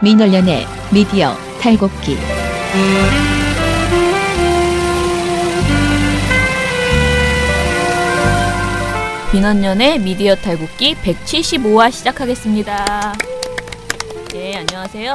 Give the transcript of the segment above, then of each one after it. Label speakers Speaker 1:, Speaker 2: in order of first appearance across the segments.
Speaker 1: 민원련의 미디어 탈곡기.
Speaker 2: 민원련의 미디어 탈곡기 175화 시작하겠습니다. 네, 안녕하세요.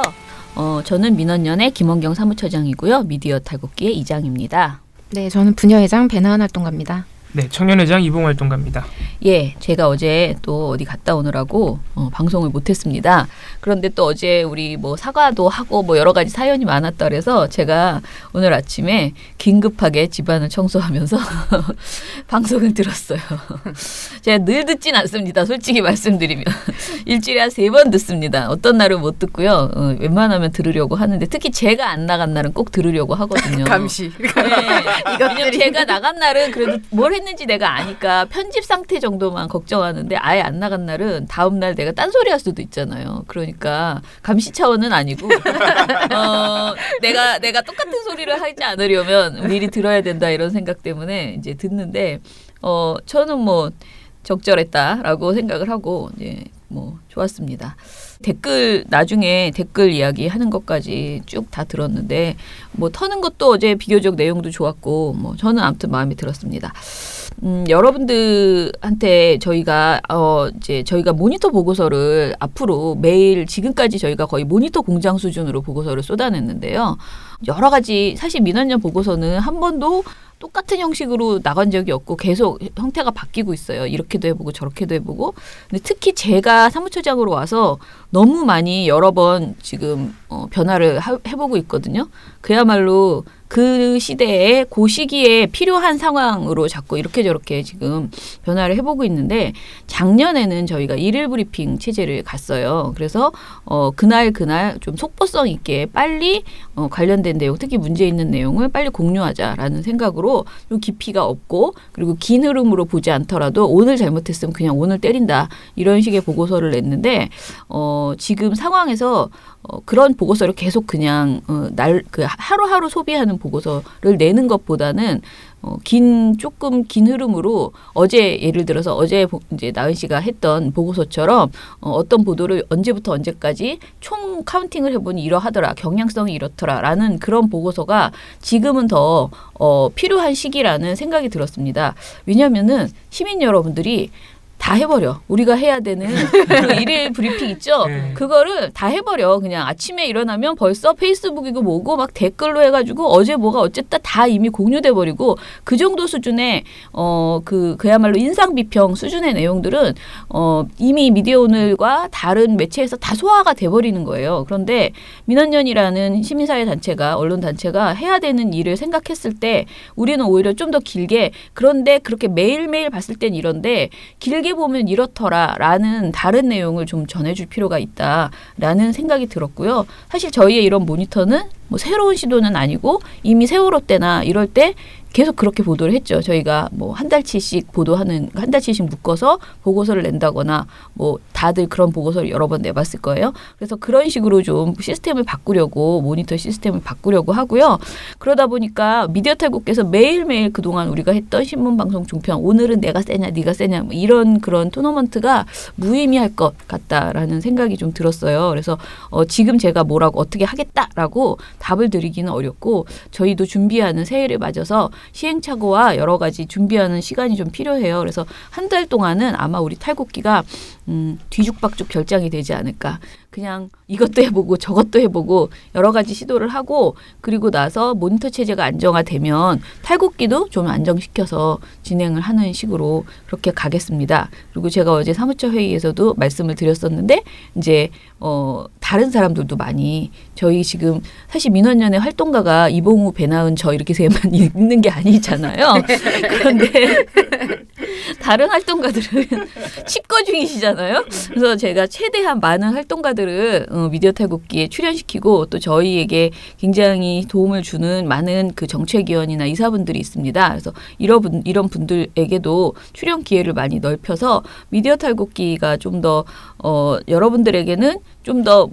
Speaker 2: 저는 민원련의 김원경 사무처장이고요. 미디어 탈곡기의 이장입니다.
Speaker 3: 네, 저는 부녀회장 배나은 활동가입니다.
Speaker 4: 네, 청년회장 이봉 활동가입니다.
Speaker 2: 예, 제가 어제 또 어디 갔다 오느라고 방송을 못했습니다. 그런데 또 어제 우리 뭐 사과도 하고 뭐 여러 가지 사연이 많았다 그래서 제가 오늘 아침에 긴급하게 집안을 청소하면서 방송을 들었어요. 제가 늘 듣진 않습니다. 솔직히 말씀드리면. 일주일에 한 3번 듣습니다. 어떤 날은 못 듣고요. 웬만하면 들으려고 하는데 특히 제가 안 나간 날은 꼭 들으려고 하거든요.
Speaker 3: 감시.
Speaker 2: 네, 왜냐면 제가 나간 날은 그래도 뭘 했는지 내가 아니까 편집 상태 정도만 걱정하는데 아예 안 나간 날은 다음 날 내가 딴소리 할 수도 있잖아요. 그러니까 감시 차원은 아니고 내가 똑같은 소리를 하지 않으려면 미리 들어야 된다 이런 생각 때문에 이제 듣는데 저는 뭐 적절했다라고 생각을 하고 이제 뭐 좋았습니다. 나중에 댓글 이야기 하는 것까지 쭉 다 들었는데 뭐 터는 것도 어제 비교적 내용도 좋았고 뭐 저는 아무튼 마음에 들었습니다. 여러분들한테 저희가 모니터 보고서를 앞으로 매일 지금까지 저희가 거의 모니터 공장 수준으로 보고서를 쏟아냈는데요. 여러 가지 사실 민원연 보고서는 한 번도 똑같은 형식으로 나간 적이 없고 계속 형태가 바뀌고 있어요. 이렇게도 해보고 저렇게도 해보고. 근데 특히 제가 사무처장으로 와서 너무 많이 여러 번 지금 변화를 해보고 있거든요. 그야말로 그 시대에 그 시기에 필요한 상황으로 자꾸 이렇게 저렇게 지금 변화를 해보고 있는데 작년에는 저희가 일일 브리핑 체제를 갔어요. 그래서 그날 좀 속보성 있게 빨리 관련된 내용, 특히 문제 있는 내용을 빨리 공유하자라는 생각으로 좀 깊이가 없고 그리고 긴 흐름으로 보지 않더라도 오늘 잘못했으면 그냥 오늘 때린다 이런 식의 보고서를 냈는데 지금 상황에서 그런 보고서를 계속 그냥 하루하루 소비하는 보고서를 내는 것보다는 조금 긴 흐름으로 어제 예를 들어서 어제 이제 나은 씨가 했던 보고서처럼 어떤 보도를 언제부터 언제까지 총 카운팅을 해보니 이러하더라, 경향성이 이렇더라라는 그런 보고서가 지금은 더 필요한 시기라는 생각이 들었습니다. 왜냐하면은 시민 여러분들이 다 해버려. 우리가 해야 되는 그 일일 브리핑 있죠? 그거를 다 해버려. 그냥 아침에 일어나면 벌써 페이스북이고 뭐고 막 댓글로 해가지고 어제 뭐가 어쨌다 다 이미 공유돼 버리고 그 정도 수준의 그야말로 인상 비평 수준의 내용들은 이미 미디어오늘과 다른 매체에서 다 소화가 돼버리는 거예요. 그런데 민원연이라는 시민사회 단체가 언론 단체가 해야 되는 일을 생각했을 때 우리는 오히려 좀 더 길게 그런데 그렇게 매일매일 봤을 땐 이런데 길게 보면 이렇더라라는 다른 내용을 좀 전해줄 필요가 있다라는 생각이 들었고요. 사실 저희의 이런 모니터는 뭐 새로운 시도는 아니고 이미 세월호 때나 이럴 때 계속 그렇게 보도를 했죠. 저희가 뭐 한 달치씩 묶어서 보고서를 낸다거나 뭐 다들 그런 보고서를 여러 번 내봤을 거예요. 그래서 그런 식으로 좀 모니터 시스템을 바꾸려고 하고요. 그러다 보니까 미디어 탈곡께서 매일매일 그동안 우리가 했던 신문 방송 종편 오늘은 내가 세냐 네가 세냐 뭐 이런 그런 토너먼트가 무의미할 것 같다라는 생각이 좀 들었어요. 그래서 지금 제가 뭐라고 어떻게 하겠다라고 답을 드리기는 어렵고 저희도 준비하는 새해를 맞아서 시행착오와 여러 가지 준비하는 시간이 좀 필요해요. 그래서 한 달 동안은 아마 우리 탈곡기가 뒤죽박죽 결장이 되지 않을까. 그냥 이것도 해보고 저것도 해보고 여러 가지 시도를 하고 그리고 나서 모니터 체제가 안정화되면 탈곡기도 좀 안정시켜서 진행을 하는 식으로 그렇게 가겠습니다. 그리고 제가 어제 사무처 회의에서도 말씀을 드렸었는데 이제 다른 사람들도 많이 저희 지금 사실 민원연의 활동가가 이봉우, 배나은 저 이렇게 세만 있는 게 아니잖아요. 그런데 다른 활동가들은 칩거 중이시잖아요. 그래서 제가 최대한 많은 활동가들을 미디어 탈곡기에 출연시키고 또 저희에게 굉장히 도움을 주는 많은 그 정책위원이나 이사분들이 있습니다. 그래서 이런 분들에게도 출연 기회를 많이 넓혀서 미디어 탈곡기가 좀 더 여러분들에게는 좀 더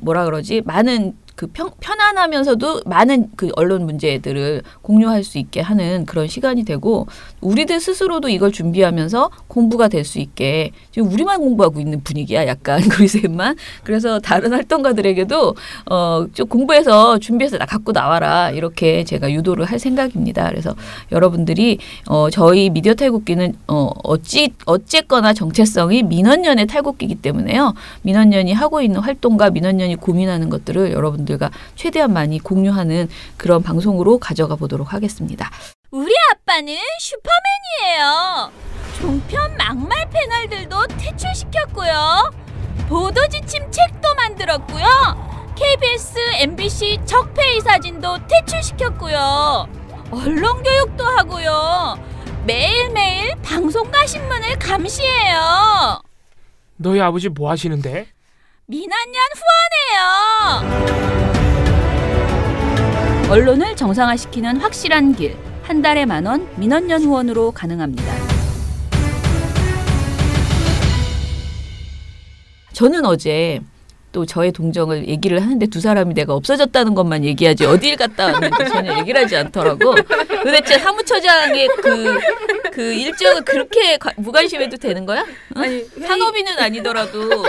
Speaker 2: 많은 그 편안하면서도 많은 그 언론 문제들을 공유할 수 있게 하는 그런 시간이 되고 우리들 스스로도 이걸 준비하면서 공부가 될 수 있게 지금 우리만 공부하고 있는 분위기야 약간 우리 셋만. 그래서 다른 활동가들에게도 좀 공부해서 준비해서 갖고 나와라 이렇게 제가 유도를 할 생각입니다. 그래서 여러분들이 저희 미디어 탈곡기는 어쨌거나 정체성이 민원연의 탈곡기이기 때문에요. 민원연이 하고 있는 활동과 민원연이 고민하는 것들을 여러분들과 최대한 많이 공유하는 그런 방송으로 가져가 보도록 하겠습니다.
Speaker 5: 우리 아빠는 슈퍼맨이에요. 종편 막말 패널들도 퇴출시켰고요. 보도지침 책도 만들었고요. KBS, MBC 적폐의 사진도 퇴출시켰고요. 언론교육도 하고요. 매일매일 방송과 신문을 감시해요.
Speaker 4: 너희 아버지 뭐 하시는데?
Speaker 5: 민원연 후원해요.
Speaker 2: 언론을 정상화시키는 확실한 길. 한 달에 10,000원 민원연 후원으로 가능합니다. 저는 어제 또 저의 동정을 얘기를 하는데 두 사람이 내가 없어졌다는 것만 얘기하지 어딜 갔다 왔는지 전혀 얘기를 하지 않더라고. 도대체 사무처장의 그 일정을 그렇게 무관심해도 되는 거야? 응? 아니, 산업인은 아니더라도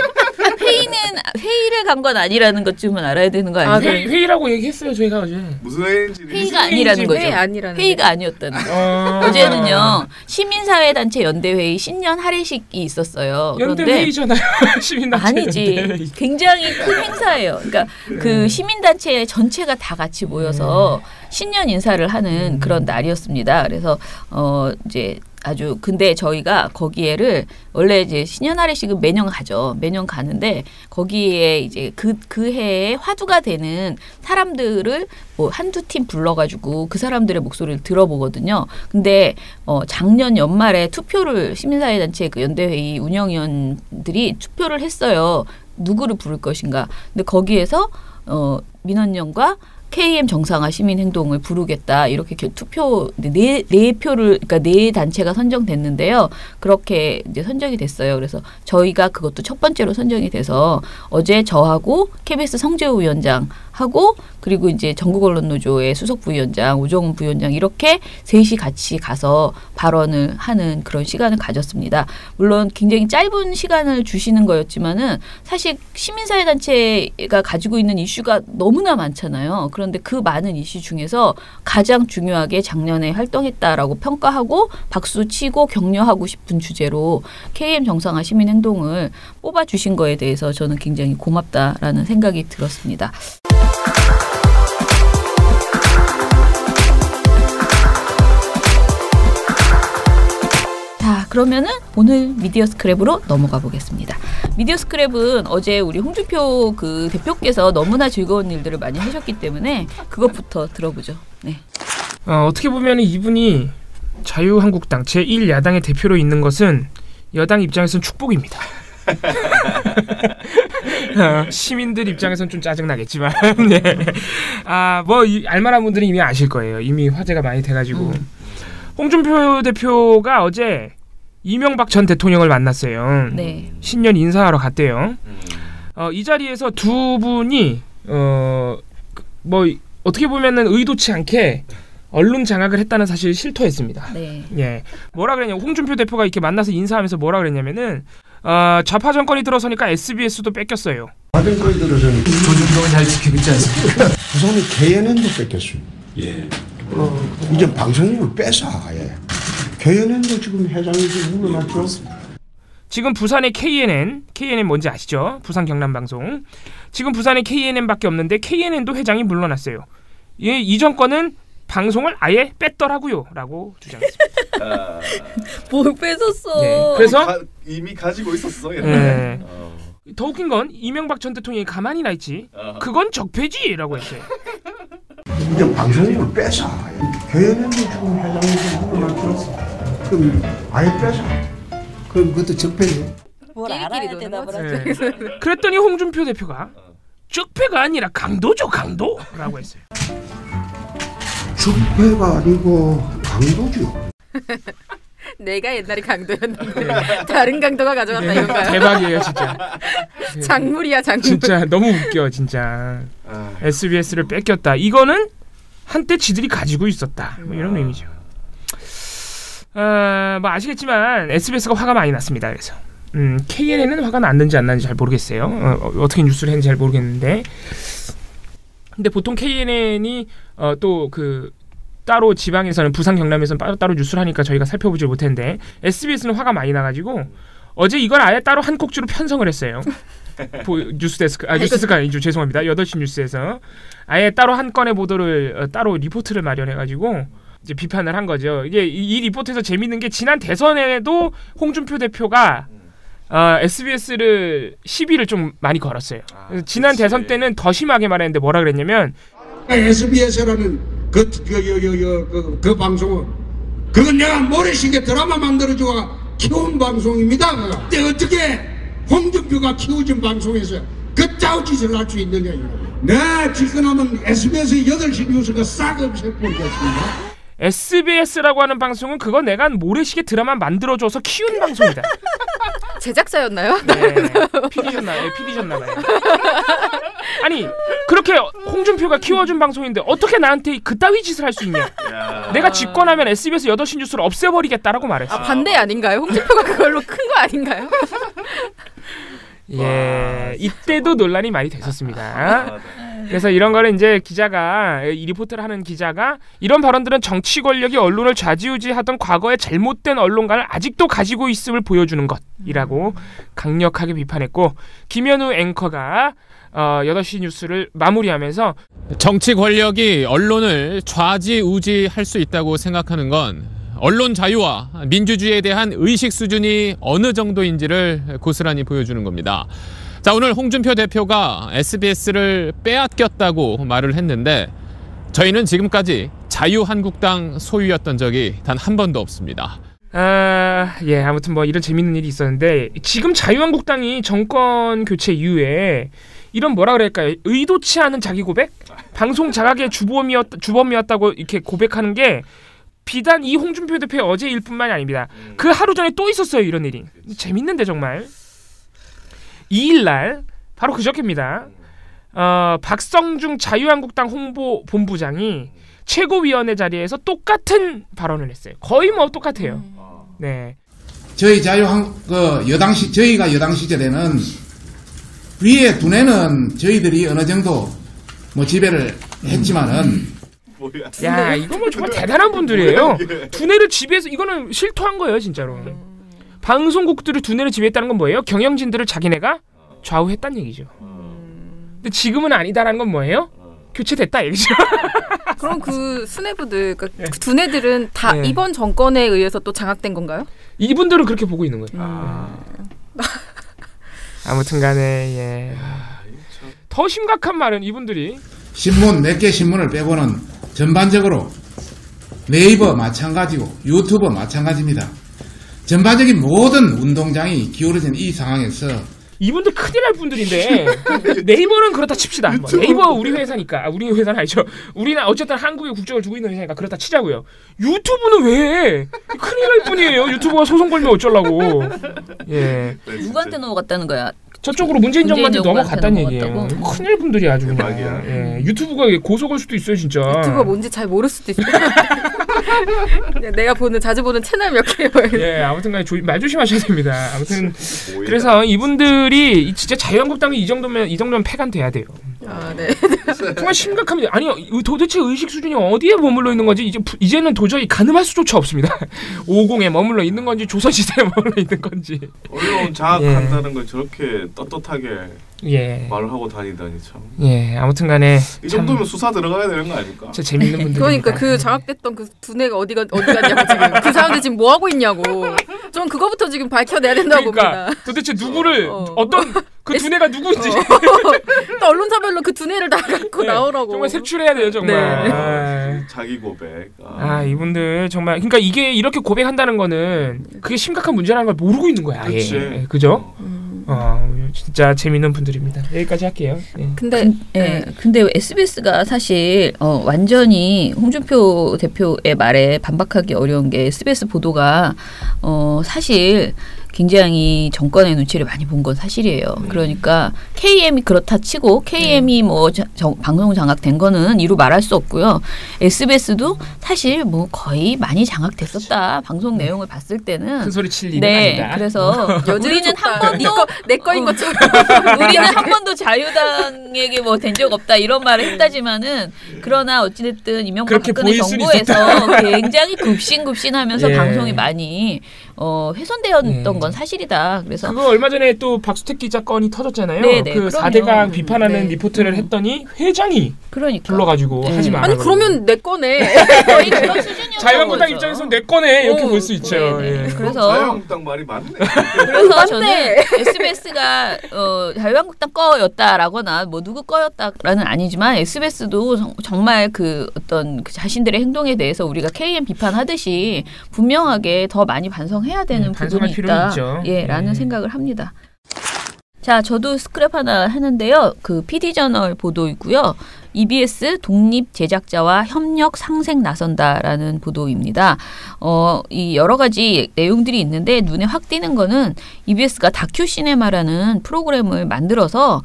Speaker 2: 회의를 간 건 아니라는 것쯤은 알아야 되는 거 아니에요?
Speaker 4: 회의라고 얘기했어요 저희가 어제.
Speaker 6: 무슨 회의인지.
Speaker 2: 회의가 아니라는 거죠. 회의가 아니었다는 거. 어제는요 시민사회단체 연대회의 신년 할애식이 있었어요.
Speaker 4: 연대회의잖아요. 시민단체
Speaker 2: 아니지.
Speaker 4: 연대회의.
Speaker 2: 굉장히 큰 행사예요. 그러니까 그 시민단체 전체가 다 같이 모여서 신년 인사를 하는 그런 날이었습니다. 그래서 이제 아주 근데 저희가 거기에를 원래 이제 신년 할애식은 매년 가죠. 매년 가는데 거기에 이제 그 해에 화두가 되는 사람들을 뭐 한두 팀 불러가지고 그 사람들의 목소리를 들어보거든요. 근데 작년 연말에 투표를 시민사회단체 그 연대회의 운영위원들이 투표를 했어요. 누구를 부를 것인가. 근데 거기에서 민원연과 KM 정상화 시민행동을 부르겠다 이렇게 투표 네 표를 그러니까 네 단체가 선정됐는데요. 그렇게 이제 선정이 됐어요. 그래서 저희가 그것도 첫 번째로 선정이 돼서 어제 저하고 KBS 성재우 위원장하고 그리고 이제 전국언론노조의 수석 부위원장 오정훈 부위원장 이렇게 셋이 같이 가서 발언을 하는 그런 시간을 가졌습니다. 물론 굉장히 짧은 시간을 주시는 거였지만은 사실 시민사회단체가 가지고 있는 이슈가 너무나 많잖아요. 그런데 그 많은 이슈 중에서 가장 중요하게 작년에 활동했다라고 평가하고 박수 치고 격려하고 싶은 주제로 KM 정상화 시민행동을 뽑아주신 거에 대해서 저는 굉장히 고맙다라는 생각이 들었습니다. 자, 그러면은 오늘 미디어 스크랩으로 넘어가 보겠습니다. 미디어 스크랩은 어제 우리 홍준표 그 대표께서 너무나 즐거운 일들을 많이 하셨기 때문에 그것부터 들어보죠. 네.
Speaker 4: 어떻게 보면 이분이 자유한국당 제1야당의 대표로 있는 것은 여당 입장에서는 축복입니다. 시민들 입장에서는 좀 짜증나겠지만 네. 알만한 분들은 이미 아실 거예요. 이미 화제가 많이 돼가지고 홍준표 대표가 어제 이명박 전 대통령을 만났어요.
Speaker 2: 네.
Speaker 4: 신년 인사하러 갔대요. 이 자리에서 두 분이 어떻게 보면은 의도치 않게 언론 장악을 했다는 사실을 실토했습니다.
Speaker 2: 네.
Speaker 4: 예, 뭐라 그랬냐? 홍준표 대표가 이렇게 만나서 인사하면서 뭐라 그랬냐면은 좌파 정권이 들어서니까 SBS도 뺏겼어요.
Speaker 7: 좌파 정권이 들어서니까
Speaker 8: 조중동은 잘 지키고 있지 않습니까?
Speaker 7: 부산의 KNN도 뺏겼습니다.
Speaker 8: 예.
Speaker 7: 이제 방송국을 뺏어. 예. KNN도 지금 회장이 지금 물러났죠.
Speaker 4: 지금 부산의 KNN 뭔지 아시죠? 부산 경남방송. 지금 부산에 KNN밖에 없는데 KNN도 회장이 물러났어요. 이 정권은 방송을 아예 뺐더라고요 라고 주장했습니다.
Speaker 2: 뭘 뺏었어.
Speaker 4: 네, 그래서
Speaker 6: 이미 가지고 있었어.
Speaker 4: 네. 더 웃긴 건 이명박 전 대통령이 가만히 나 있지. 그건 적폐지라고 했어요.
Speaker 7: 이제 방송국을 뺏어. KNN도 지금 회장이 지금 물러났죠. 그럼 아예 뺏어. 그럼 그것도 적폐예요.
Speaker 5: 뭘 알아야 대답을 하죠.
Speaker 4: 네. 그랬더니 홍준표 대표가 적폐가 아니라 강도죠 강도라고 했어요.
Speaker 7: 적폐가 아니고 강도죠.
Speaker 3: 내가 옛날에 강도였는데 다른 강도가 가져갔다 이건가요?
Speaker 4: 대박이에요 진짜.
Speaker 3: 작물이야 작물.
Speaker 4: 진짜 너무 웃겨 진짜. SBS를 뺏겼다. 이거는 한때 지들이 가지고 있었다. 뭐 이런 의미죠. 뭐 아시겠지만 SBS가 화가 많이 났습니다. 그래서 KNN은 화가 났는지 안 났는지 잘 모르겠어요. 어떻게 뉴스를 했는지 잘 모르겠는데. 근데 보통 KNN이 또 그 따로 지방에서는 부산 경남에서는 따로 뉴스를 하니까 저희가 살펴보지 못했는데 SBS는 화가 많이 나가지고 어제 이걸 아예 따로 한 꼭지로 편성을 했어요. 뉴스데스크 아니죠. 죄송합니다. 8시 뉴스에서 아예 따로 한 건의 보도를 따로 리포트를 마련해가지고 이제 비판을 한 거죠. 이게 이 리포트에서 재밌는 게 지난 대선에도 홍준표 대표가 SBS를 시비를 좀 많이 걸었어요. 지난 대선 때는 더 심하게 말했는데 뭐라 그랬냐면
Speaker 7: SBS라는 그 방송은 그건 내가 모래시계 드라마 만들어주고 키운 방송입니다. 근데 어떻게 홍준표가 키워준 방송에서 그 짜우짓을 할 수 있느냐. 네, 지금하면 SBS 8시 뉴스가 싹 없애버리겠습니다.
Speaker 4: SBS라고 하는 방송은 그거 내가 모래시계 드라마 만들어줘서 키운 방송이다.
Speaker 3: 제작자였나요?
Speaker 4: 네, PD셨나봐요. 아니 그렇게 홍준표가 키워준 방송인데 어떻게 나한테 그따위 짓을 할 수 있냐. 내가 집권하면 SBS 8시 뉴스를 없애버리겠다라고 말했어요.
Speaker 3: 반대 아닌가요? 홍준표가 그걸로 큰 거 아닌가요?
Speaker 4: 예, 이때도 논란이 많이 됐었습니다. 그래서 이런 거를 이제 기자가 이 리포트를 하는 기자가 이런 발언들은 정치 권력이 언론을 좌지우지하던 과거의 잘못된 언론관을 아직도 가지고 있음을 보여주는 것이라고 강력하게 비판했고 김현우 앵커가 8시 뉴스를 마무리하면서
Speaker 9: 정치 권력이 언론을 좌지우지할 수 있다고 생각하는 건 언론 자유와 민주주의에 대한 의식 수준이 어느 정도인지를 고스란히 보여주는 겁니다. 자, 오늘 홍준표 대표가 SBS를 빼앗겼다고 말을 했는데 저희는 지금까지 자유한국당 소유였던 적이 단 한 번도 없습니다.
Speaker 4: 예, 아무튼 뭐 이런 재밌는 일이 있었는데 지금 자유한국당이 정권 교체 이후에 이런 뭐라 그럴까요? 의도치 않은 자기 고백? 방송 자각의 주범이었다고 이렇게 고백하는 게 비단 이 홍준표 대표의 어제 일뿐만이 아닙니다. 그 하루 전에 또 있었어요. 이런 일이. 재밌는데 정말. 2일날 바로 그저께입니다. 박성중 자유한국당 홍보본부장이 최고위원회 자리에서 똑같은 발언을 했어요. 거의 뭐 똑같아요. 네.
Speaker 10: 저희 저희가 여당 시절에는 위에 두뇌는 저희들이 어느 정도 뭐 지배를 했지만은
Speaker 4: 야, 이거 뭐 정말 대단한 분들이에요. 두뇌를 지배해서 이거는 실토한 거예요, 진짜로. 방송국들을 두뇌를 지배했다는 건 뭐예요? 경영진들을 자기네가 좌우했다는 얘기죠. 근데 지금은 아니다라는 건 뭐예요? 교체됐다 얘기죠.
Speaker 3: 그럼 그 수뇌부들, 그러니까 그 두뇌들은 다 이번 정권에 의해서 또 장악된 건가요?
Speaker 4: 이분들은 그렇게 보고 있는 거예요. 아무튼간에 예. 더 심각한 말은 이분들이
Speaker 10: 신문 몇 개 신문을 빼고는 전반적으로 네이버 마찬가지고 유튜브 마찬가지입니다. 전반적인 모든 운동장이 기울어진 이 상황에서
Speaker 4: 이분들 큰일 날 분들인데 네이버는 그렇다 칩시다. 뭐 네이버 우리 회사니까. 우리 회사는 아니죠. 우리는 어쨌든 한국에 국적을 두고 있는 회사니까 그렇다 치자고요. 유튜브는 왜? 큰일 날 뿐이에요. 유튜브가 소송 걸면 어쩌려고. 예.
Speaker 2: 누구한테 넘어갔다는 거야?
Speaker 4: 저쪽으로 문재인 정부한테 넘어갔다는 얘기예요. 큰일 분들이 아주 그냥. 예. 유튜브가 고소 걸 수도 있어요, 진짜.
Speaker 3: 유튜브가 뭔지 잘 모를 수도 있어요. 내가 자주 보는 채널 몇 개예요.
Speaker 4: 예, 아무튼간에 말 조심하셔야 됩니다. 아무튼 그래서 이분들이 진짜 자유한국당이 이 정도면 폐간돼야 돼요.
Speaker 3: 아, 네.
Speaker 4: 정말 심각합니다. 아니 도대체 의식 수준이 어디에 머물러 있는 건지 이제는 도저히 가늠할 수조차 없습니다. 50에 머물러 있는 건지 조선시대에 머물러 있는 건지.
Speaker 6: 언론 장악한다는 걸 저렇게 떳떳하게 말을 하고 다니다니 참.
Speaker 4: 예, 아무튼간에
Speaker 6: 이 정도면 수사 들어가야 되는 거 아닐까?
Speaker 4: 진짜 재밌는 분들.
Speaker 3: 그러니까 그 장악됐던 그 두뇌가 어디 갔냐고 지금. 그 사람들 지금 뭐 하고 있냐고. 전 그거부터 지금 밝혀내야 된다고
Speaker 4: 그러니까,
Speaker 3: 봅니다.
Speaker 4: 도대체 누구를 어떤 그 두뇌가 누구인지.
Speaker 3: 또 언론사별로 그 두뇌를 다 갖고 나오라고.
Speaker 4: 정말 색출해야 돼요, 정말.
Speaker 3: 네.
Speaker 6: 자기 고백.
Speaker 4: 이분들 정말 그러니까 이게 이렇게 고백한다는 거는 그게 심각한 문제라는 걸 모르고 있는 거야.
Speaker 6: 그렇지.
Speaker 4: 예. 그죠? 진짜 재밌는 분들입니다. 여기까지 할게요.
Speaker 2: 근데 SBS가 사실 완전히 홍준표 대표의 말에 반박하기 어려운 게 SBS 보도가 사실 굉장히 정권의 눈치를 많이 본 건 사실이에요. 그러니까 KM이 그렇다 치고 KM이 방송 장악된 거는 이루 말할 수 없고요. SBS도 사실 뭐 거의 많이 장악됐었다. 방송 내용을 봤을 때는
Speaker 4: 큰 소리 칠 일은 아니다.
Speaker 2: 그래서 우리는 한 번도
Speaker 3: 내 거인 것처럼
Speaker 2: 우리는 한 번도 자유당에게 뭐 된 적 없다 이런 말을 했다지만은 그러나 어찌됐든 이명박 박근혜 정부에서 굉장히 급신급신하면서 방송이 많이 훼손되었던 건 사실이다. 그래서
Speaker 4: 그거 얼마 전에 또 박수택 기자 건이 터졌잖아요.
Speaker 2: 네네,
Speaker 4: 그 4대강 비판하는 리포트를 했더니 회장이 불러가지고 하지 마라.
Speaker 3: 아니 그러면 내 거네.
Speaker 2: 거의 그런 수준이었어요.
Speaker 4: 자유한국당 입장에서는 내 거네 이렇게 볼 수 있죠.
Speaker 6: 그래서 자유한국당 말이 맞네.
Speaker 2: 그래서 저는 SBS가 자유한국당 거였다라거나 뭐 누구 거였다라는 아니지만 SBS도 정말 그 어떤 그 자신들의 행동에 대해서 우리가 KM 비판하듯이 분명하게 더 많이 반성해야 되는 부분이 있다. 라는 생각을 합니다. 자, 저도 스크랩 하나 했는데요. 그 PD저널 보도이고요. EBS 독립 제작자와 협력 상생 나선다라는 보도입니다. 이 여러 가지 내용들이 있는데 눈에 확 띄는 거는 EBS가 다큐 시네마라는 프로그램을 만들어서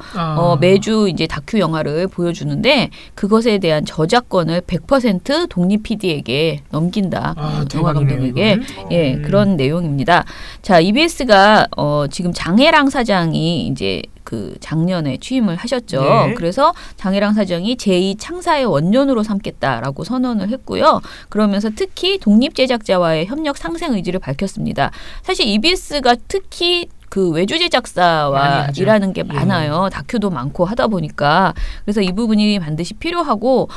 Speaker 2: 매주 이제 다큐 영화를 보여주는데 그것에 대한 저작권을 100% 독립 PD에게 넘긴다. 영화 감독에게. 그런 내용입니다. 자, EBS가 지금 장혜랑 사장이 이제 그 작년에 취임을 하셨죠. 그래서 장혜랑 사장이 제2창사의 원년으로 삼겠다라고 선언을 했고요. 그러면서 특히 독립 제작자와의 협력 상생 의지를 밝혔습니다. 사실 EBS가 특히 그 외주 제작사와 일하는 게 많아요. 다큐도 많고 하다 보니까. 그래서 이 부분이 반드시 필요하고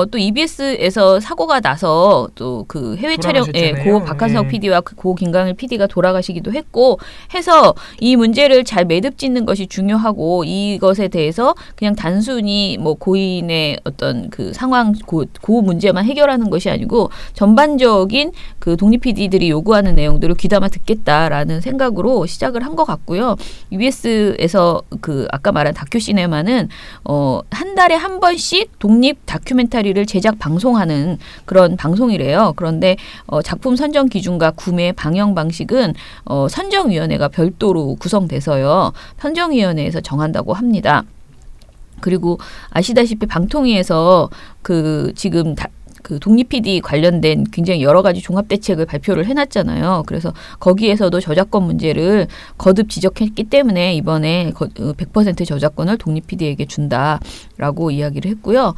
Speaker 2: 또 EBS에서 사고가 나서 또 그 해외 촬영 고 박한석 PD와 고 김강일 PD가 돌아가시기도 했고 해서 이 문제를 잘 매듭짓는 것이 중요하고 이것에 대해서 그냥 단순히 뭐 고인의 어떤 그 상황 고 문제만 해결하는 것이 아니고 전반적인 그 독립 PD들이 요구하는 내용들을 귀담아 듣겠다라는 생각으로 시작을 한 것 같고요. EBS에서 그 아까 말한 다큐 시네마는 한 달에 한 번씩 독립 다큐멘터리를 제작 방송하는 그런 방송이래요. 그런데 작품 선정 기준과 구매 방영 방식은 선정위원회가 별도로 구성돼서요. 선정위원회에서 정한다고 합니다. 그리고 아시다시피 방통위에서 그 지금 그 독립 PD 관련된 굉장히 여러 가지 종합 대책을 발표를 해놨잖아요. 그래서 거기에서도 저작권 문제를 거듭 지적했기 때문에 이번에 100% 저작권을 독립 PD에게 준다라고 이야기를 했고요.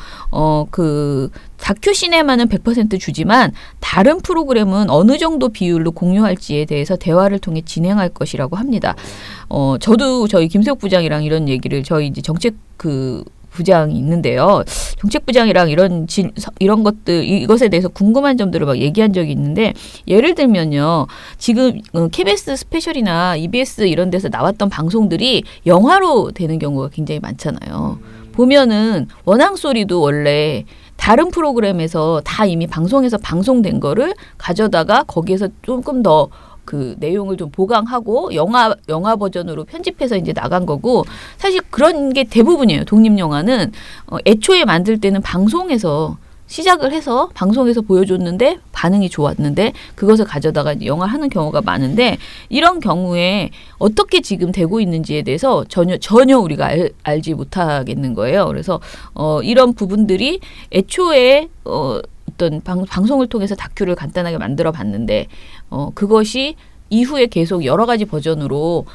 Speaker 2: 그 다큐 시네마는 100% 주지만 다른 프로그램은 어느 정도 비율로 공유할지에 대해서 대화를 통해 진행할 것이라고 합니다. 저도 저희 김세욱 부장이랑 이런 얘기를 저희 이제 정책 부장이 있는데요. 정책부장이랑 이런 것들 이것에 대해서 궁금한 점들을 막 얘기한 적이 있는데 예를 들면요. 지금 KBS 스페셜이나 EBS 이런 데서 나왔던 방송들이 영화로 되는 경우가 굉장히 많잖아요. 보면은 원앙 소리도 원래 다른 프로그램에서 다 이미 방송에서 방송된 거를 가져다가 거기에서 조금 더 그 내용을 좀 보강하고 영화 버전으로 편집해서 이제 나간 거고 사실 그런 게 대부분이에요. 독립 영화는 애초에 만들 때는 방송에서 시작을 해서 방송에서 보여줬는데 반응이 좋았는데 그것을 가져다가 영화 하는 경우가 많은데 이런 경우에 어떻게 지금 되고 있는지에 대해서 전혀 우리가 알지 못하겠는 거예요. 그래서 이런 부분들이 애초에 어떤 방송을 통해서 다큐를 간단하게 만들어 봤는데 그것이 이후에 계속 여러 가지 버전으로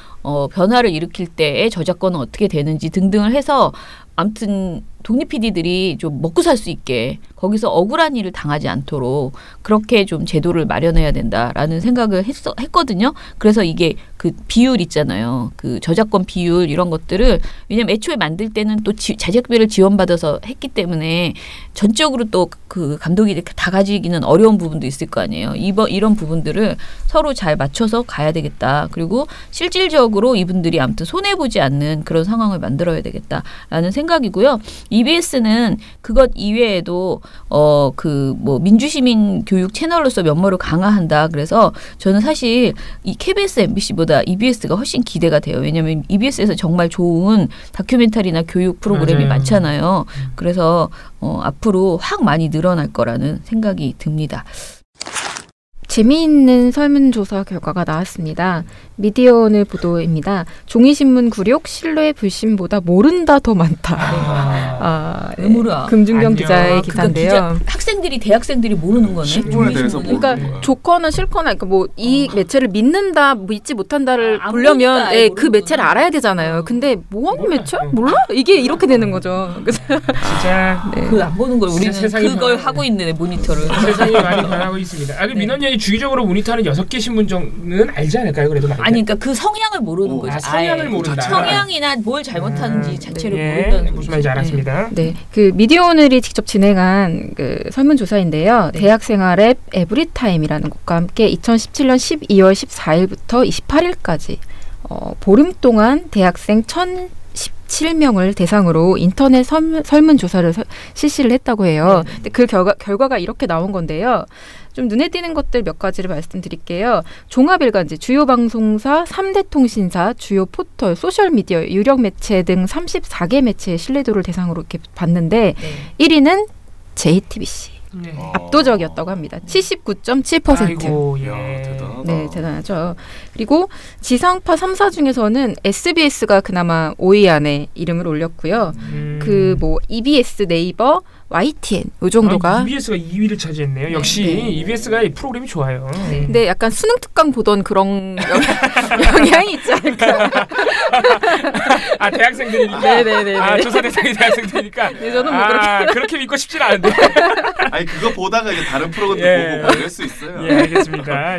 Speaker 2: 변화를 일으킬 때의 저작권은 어떻게 되는지 등등을 해서 아무튼 독립 PD들이 좀 먹고 살 수 있게 거기서 억울한 일을 당하지 않도록 그렇게 좀 제도를 마련해야 된다라는 생각을 했거든요. 그래서 이게 그 비율 있잖아요. 그 저작권 비율 이런 것들을 왜냐면 애초에 만들 때는 또 자재비를 지원받아서 했기 때문에 전적으로 또 그 감독이 다 가지기는 어려운 부분도 있을 거 아니에요. 이런 부분들을 서로 잘 맞춰서 가야 되겠다. 그리고 실질적으로 경제적으로 이분들이 아무튼 손해보지 않는 그런 상황을 만들어야 되겠다라는 생각이고요. EBS는 그것 이외에도 뭐 민주시민 교육 채널로서 면모를 강화한다. 그래서 저는 사실 이 KBS, MBC보다 EBS가 훨씬 기대가 돼요. 왜냐하면 EBS에서 정말 좋은 다큐멘터리나 교육 프로그램이 많잖아요. 그래서 앞으로 확 많이 늘어날 거라는 생각이 듭니다.
Speaker 3: 재미있는 설문조사 결과가 나왔습니다. 미디어오늘 보도입니다. 종이신문 굴욕 신뢰 불신보다 모른다 더 많다.
Speaker 2: 왜 몰라?
Speaker 3: 금준경 기자의 기사인데요.
Speaker 2: 학생들이 대학생들이 모르는 거네.
Speaker 6: 신문에 대해서
Speaker 3: 그러니까 좋거나 싫거나 그러니까 뭐 이 매체를 믿는다, 믿지 못한다를 보려면 그 매체를 알아야 되잖아요. 근데 뭐 하는 매체? 몰라? 이게 이렇게 되는 거죠.
Speaker 4: 진짜
Speaker 2: 그걸 안 보는 걸 우리는 그걸 하고 있는 모니터를.
Speaker 4: 세상이 많이 변하고 있습니다. 민원연이 주기적으로 모니터하는 6개 신문 정도는 알지 않을까요? 그래도 많이.
Speaker 2: 아니 그러니까 그 성향을 모르는 거죠.
Speaker 4: 성향을 모른다.
Speaker 2: 성향이나 뭘 잘못하는지 자체를 모른다는
Speaker 4: 무슨 말인지 알았습니다.
Speaker 3: 네, 그 미디어오늘이 직접 진행한 그 설문조사인데요. 대학생활 앱 에브리타임이라는 곳과 함께 2017년 12월 14일부터 28일까지 보름 동안 대학생 1,017명을 대상으로 인터넷 설문조사를 실시를 했다고 해요. 근데 그 결과가 이렇게 나온 건데요. 좀 눈에 띄는 것들 몇 가지를 말씀드릴게요. 종합일간지, 주요 방송사, 3대 통신사, 주요 포털, 소셜미디어, 유력 매체 등 34개 매체의 신뢰도를 대상으로 이렇게 봤는데 1위는 JTBC. 압도적이었다고 합니다. 79.7%.
Speaker 4: 아이고,
Speaker 6: 대단하다.
Speaker 3: 네, 대단하죠. 그리고 지상파 3사 중에서는 SBS가 그나마 5위 안에 이름을 올렸고요. 그 뭐 EBS, 네이버, YTN 이 정도가
Speaker 4: EBS가 2위를 차지했네요. 역시 EBS가 이 프로그램이 좋아요.
Speaker 3: 근데 약간 수능 특강 보던 그런 영향이 있지 않을까.
Speaker 4: 대학생들이니까.
Speaker 3: 네네네.
Speaker 4: 조사 대상이 대학생들이니까.
Speaker 3: 네, 저는 뭐
Speaker 4: 그렇게 믿고 싶진 않은데.
Speaker 6: 아니 그거 보다가 이제 다른 프로그램 보고 그럴 수 있어요.
Speaker 4: 알겠습니다.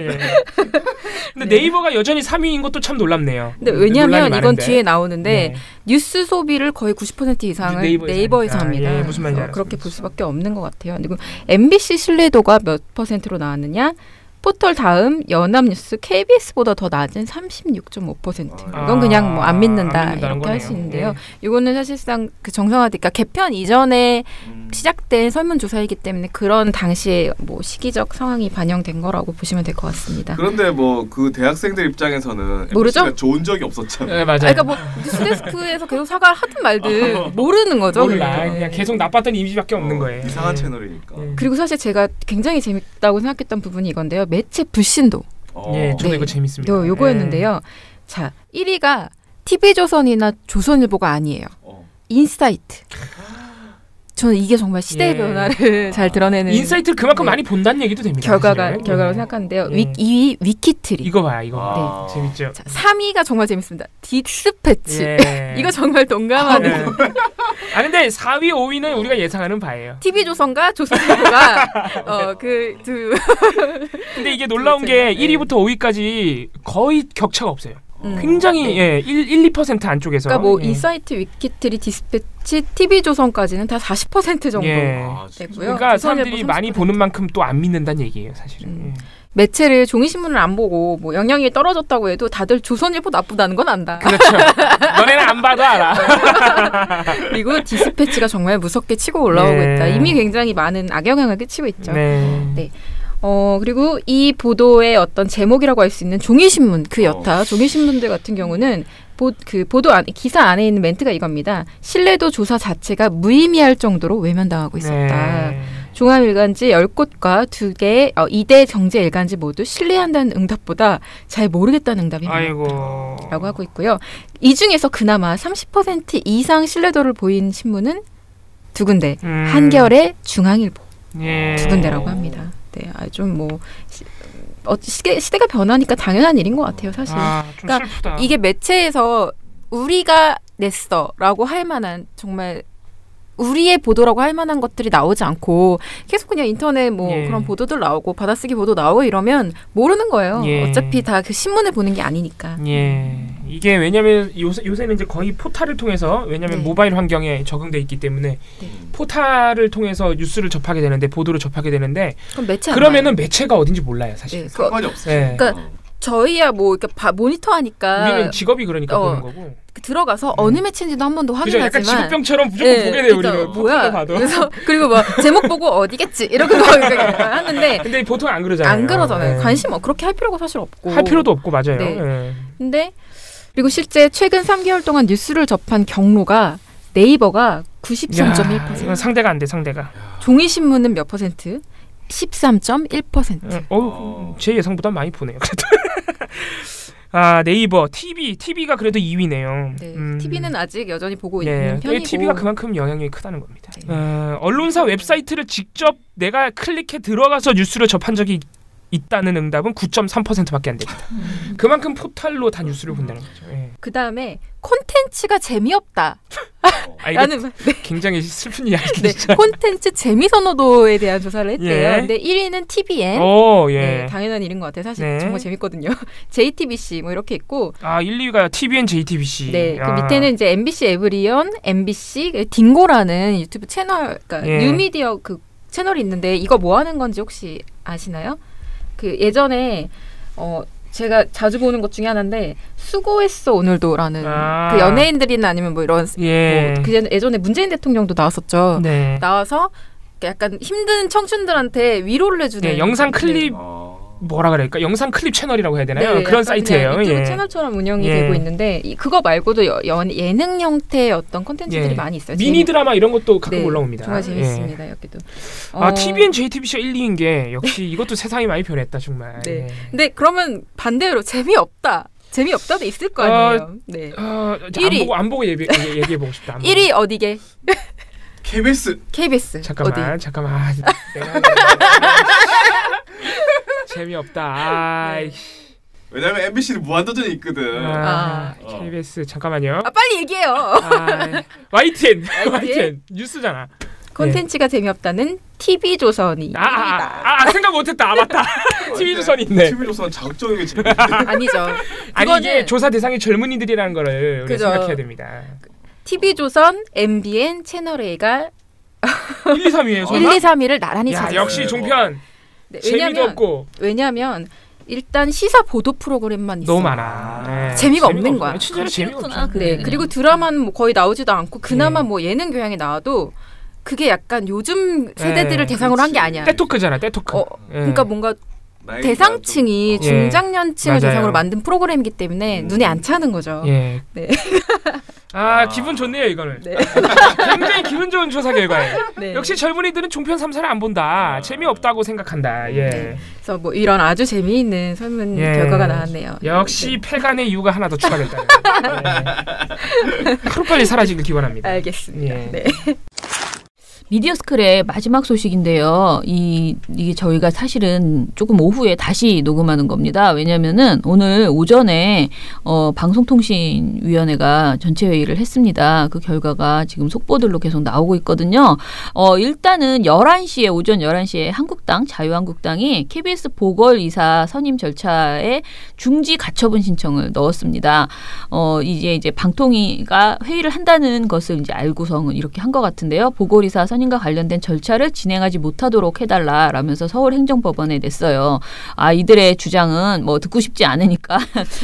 Speaker 4: 근데 네이버가 여전히 3위인 것도 참 놀랍네요.
Speaker 3: 근데 왜냐하면 이건 뒤에 나오는데 뉴스 소비를 거의 90% 이상을 네이버에서 합니다.
Speaker 4: 무슨 말인지 알았습니다.
Speaker 3: 그렇게 볼 수밖에 없는 것 같아요. 그리고 MBC 신뢰도가 몇 %로 나왔느냐? 포털 다음 연합뉴스 KBS보다 더 낮은 36.5%. 이건 그냥 뭐 안 믿는다 이렇게 할 수 있는데요. 이거는 사실상 그 정상화되니까 개편 이전에 시작된 설문조사이기 때문에 그런 당시에 뭐 시기적 상황이 반영된 거라고 보시면 될 것 같습니다.
Speaker 6: 그런데 뭐 그 대학생들 입장에서는
Speaker 3: 모르죠?
Speaker 6: MBC가 좋은 적이 없었잖아요.
Speaker 4: 네, 맞아요.
Speaker 3: 그러니까 뭐 뉴스데스크에서 계속 사과를 하든 말든 모르는 거죠.
Speaker 4: 몰라. 그냥 계속 나빴던 이미지밖에 없는 거예요.
Speaker 6: 이상한 채널이니까.
Speaker 3: 그리고 사실 제가 굉장히 재밌다고 생각했던 부분이 이건데요. 매체 불신도.
Speaker 4: 저도 이거 재밌습니다.
Speaker 3: 요거였는데요. 자, 1위가 TV조선이나 조선일보가 아니에요. 인사이트. 저는 이게 정말 시대의 변화를 잘 드러내는.
Speaker 4: 인사이트를 그만큼 많이 본다는 얘기도 됩니다.
Speaker 3: 결과라고 생각하는데요. 2위 위키트리.
Speaker 4: 이거 봐요. 이거. 재밌죠.
Speaker 3: 자, 3위가 정말 재밌습니다. 디스패치. 이거 정말 동감하는.
Speaker 4: 근데 4위, 5위는 우리가 예상하는 바예요.
Speaker 3: TV조선과 조선일보가
Speaker 4: 근데 이게 놀라운 게 1위부터 5위까지 거의 격차가 없어요. 굉장히 1-2% 안쪽에서.
Speaker 3: 그러니까 뭐 인사이트, 위키트리, 디스패치, TV조선까지는 다 40% 정도 되고요.
Speaker 4: 그러니까 사람들이 많이 보는 만큼 또 안 믿는다는 얘기예요, 사실은.
Speaker 3: 매체를 종이신문을 안 보고 뭐 영향이 떨어졌다고 해도 다들 조선일보 나쁘다는 건 안다.
Speaker 4: 그렇죠. 너네는 안 봐도 알아.
Speaker 3: 그리고 디스패치가 정말 무섭게 치고 올라오고 있다. 이미 굉장히 많은 악영향을 끼치고 있죠. 네. 그리고 이 보도의 어떤 제목이라고 할 수 있는 종이신문 그 여타 종이신문들 같은 경우는 기사 안에 있는 멘트가 이겁니다. 신뢰도 조사 자체가 무의미할 정도로 외면당하고 있었다. 종합일간지 10곳과 2대 경제일간지 모두 신뢰한다는 응답보다 잘 모르겠다는 응답이 많았다. 라고 하고 있고요. 이 중에서 그나마 30% 이상 신뢰도를 보인 신문은 두 군데. 한겨레, 중앙일보 두 군데라고 합니다. 네, 좀 뭐 시대가 변하니까 당연한 일인 것 같아요, 사실. 그러니까 슬프다. 이게 매체에서 우리가 냈어라고 할 만한 정말 우리의 보도라고 할 만한 것들이 나오지 않고 계속 그냥 인터넷 뭐 그런 보도들 나오고 받아쓰기 보도 나오고 이러면 모르는 거예요. 어차피 다 그 신문을 보는 게 아니니까.
Speaker 4: 이게 왜냐면 요새는 이제 거의 포탈을 통해서 왜냐면 모바일 환경에 적응돼 있기 때문에 포탈을 통해서 뉴스를 접하게 되는데 보도를 접하게 되는데
Speaker 3: 그럼 매체
Speaker 4: 그러면은 매체가 어딘지 몰라요, 사실.
Speaker 6: 상관이 없어요.
Speaker 3: 그러니까 저희야 뭐 이렇게 모니터 하니까
Speaker 4: 우리는 직업이 그러니까 보는 거고
Speaker 3: 들어가서 어느 매체인지도 한 번도 확인하지만
Speaker 4: 약간 직업병처럼 무조건 보게 돼요. 우리는
Speaker 3: 뭐야 봐도. 그래서 그리고 뭐 제목 보고 어디겠지 이렇게 하는데
Speaker 4: 근데 보통 안 그러잖아요.
Speaker 3: 안 그러잖아요. 관심 그렇게 할 필요가 사실 없고
Speaker 4: 할 필요도 없고 맞아요.
Speaker 3: 네. 근데 그리고 실제 최근 3개월 동안 뉴스를 접한 경로가 네이버가 93.1%.
Speaker 4: 이건 상대가 안 돼. 상대가.
Speaker 3: 종이신문은 몇 %? 13.1%.
Speaker 4: 제 예상보다 많이 보네요. 그래도. 네이버, TV가 그래도 2위네요.
Speaker 3: 네, TV는 아직 여전히 보고 있는 편이고.
Speaker 4: TV가 그만큼 영향력이 크다는 겁니다. 네. 언론사 웹사이트를 직접 내가 클릭해 들어가서 뉴스를 접한 적이 있다는 응답은 9.3%밖에 안 됩니다. 그만큼 포털로 다 뉴스를 본다는 거죠. 예.
Speaker 3: 그 다음에 콘텐츠가 재미없다.
Speaker 4: 라는 굉장히 슬픈 이야기.
Speaker 3: 네, 콘텐츠 재미 선호도에 대한 조사를 했대요. 근데 1위는 TVN. 네, 당연한 일인 것 같아요. 사실 정말 재밌거든요. JTBC 뭐 이렇게 있고.
Speaker 4: 1, 2위가 TVN, JTBC.
Speaker 3: 네, 그 밑에는 이제 MBC 에브리온, MBC 딩고라는 유튜브 채널, 그러니까 뉴미디어 그 채널이 있는데 이거 뭐 하는 건지 혹시 아시나요? 그 예전에 제가 자주 보는 것 중에 하나인데 수고했어 오늘도라는 그 연예인들이나 아니면 뭐 이런 그 예전에 문재인 대통령도 나왔었죠.
Speaker 4: 네.
Speaker 3: 나와서 약간 힘든 청춘들한테 위로를 해주는
Speaker 4: 영상 클립 뭐라 그럴까? 영상 클립 채널이라고 해야 되나요? 네, 그런 사이트예요.
Speaker 3: 유튜브 채널처럼 운영이 되고 있는데 그거 말고도 예능 형태의 어떤 콘텐츠들이 많이 있어요.
Speaker 4: 미니 드라마 이런 것도 가끔 올라옵니다.
Speaker 3: 정말 재밌습니다. 여기도.
Speaker 4: TVN, JTBC가 1, 2인 게 역시 이것도 세상이 많이 변했다 정말.
Speaker 3: 네. 근데 그러면 반대로 재미없다도 있을 거 아니에요. 네.
Speaker 4: 1위 안 보고 얘기해 보고 싶다.
Speaker 3: 1위 어디게?
Speaker 6: KBS.
Speaker 4: 잠깐만. 재미없다.
Speaker 6: 네. 왜냐면 MBC는 무한도전이 있거든.
Speaker 4: KBS 잠깐만요.
Speaker 3: 빨리 얘기해요.
Speaker 4: YTN 뉴스잖아.
Speaker 3: 콘텐츠가 재미없다는 TV조선이 1위다.
Speaker 4: 생각 못했다. 맞다. TV조선이 있네.
Speaker 6: TV조선 자극적인 게 재밌네.
Speaker 3: 아니죠.
Speaker 4: 아니 이게 조사 대상이 젊은이들이라는 거를 우리가 생각해야 됩니다.
Speaker 3: TV조선, MBN, 채널A가
Speaker 4: 1, 2, 3위에서
Speaker 3: 1, 2, 3위를 나란히 차지했어요.
Speaker 4: 역시 종편. 재미도 없고.
Speaker 3: 왜냐면 일단 시사 보도 프로그램만 있어.
Speaker 4: 너무 많아.
Speaker 3: 재미가 없는 거야.
Speaker 4: 진짜 재미가 없어.
Speaker 3: 네. 그리고 드라마는 뭐 거의 나오지도 않고 그나마 뭐 예능 교양이 나와도 그게 약간 요즘 세대들을 대상으로 한 게 아니야.
Speaker 4: 떼토크잖아. 떼토크.
Speaker 3: 그러니까 뭔가 대상층이 중장년층을 대상으로 만든 프로그램이기 때문에 눈에 안 차는 거죠.
Speaker 4: 네. 기분 좋네요 이거는. 네. 굉장히 기분 좋은 조사 결과예요. 네. 역시 젊은이들은 종편 3사를 안 본다. 재미없다고 생각한다.
Speaker 3: 네. 그래서 뭐 이런 아주 재미있는 설문 결과가 나왔네요.
Speaker 4: 역시 폐간의 이유가 하나 더 추가됐다. 하루빨리 사라지길 기원합니다.
Speaker 3: 알겠습니다. 네.
Speaker 2: 미디어스클의 마지막 소식인데요. 이게 저희가 사실은 조금 오후에 다시 녹음하는 겁니다. 왜냐면은 오늘 오전에 방송통신위원회가 전체 회의를 했습니다. 그 결과가 지금 속보들로 계속 나오고 있거든요. 일단은 11시에 오전 11시에 한국당 자유한국당이 KBS 보궐이사 선임 절차에 중지 가처분 신청을 넣었습니다. 이제 방통위가 회의를 한다는 것을 이제 알고서는 이렇게 한 것 같은데요. 보궐이사 선임과 관련된 절차를 진행하지 못하도록 해달라라면서 서울행정법원에 냈어요. 이들의 주장은 뭐 듣고 싶지 않으니까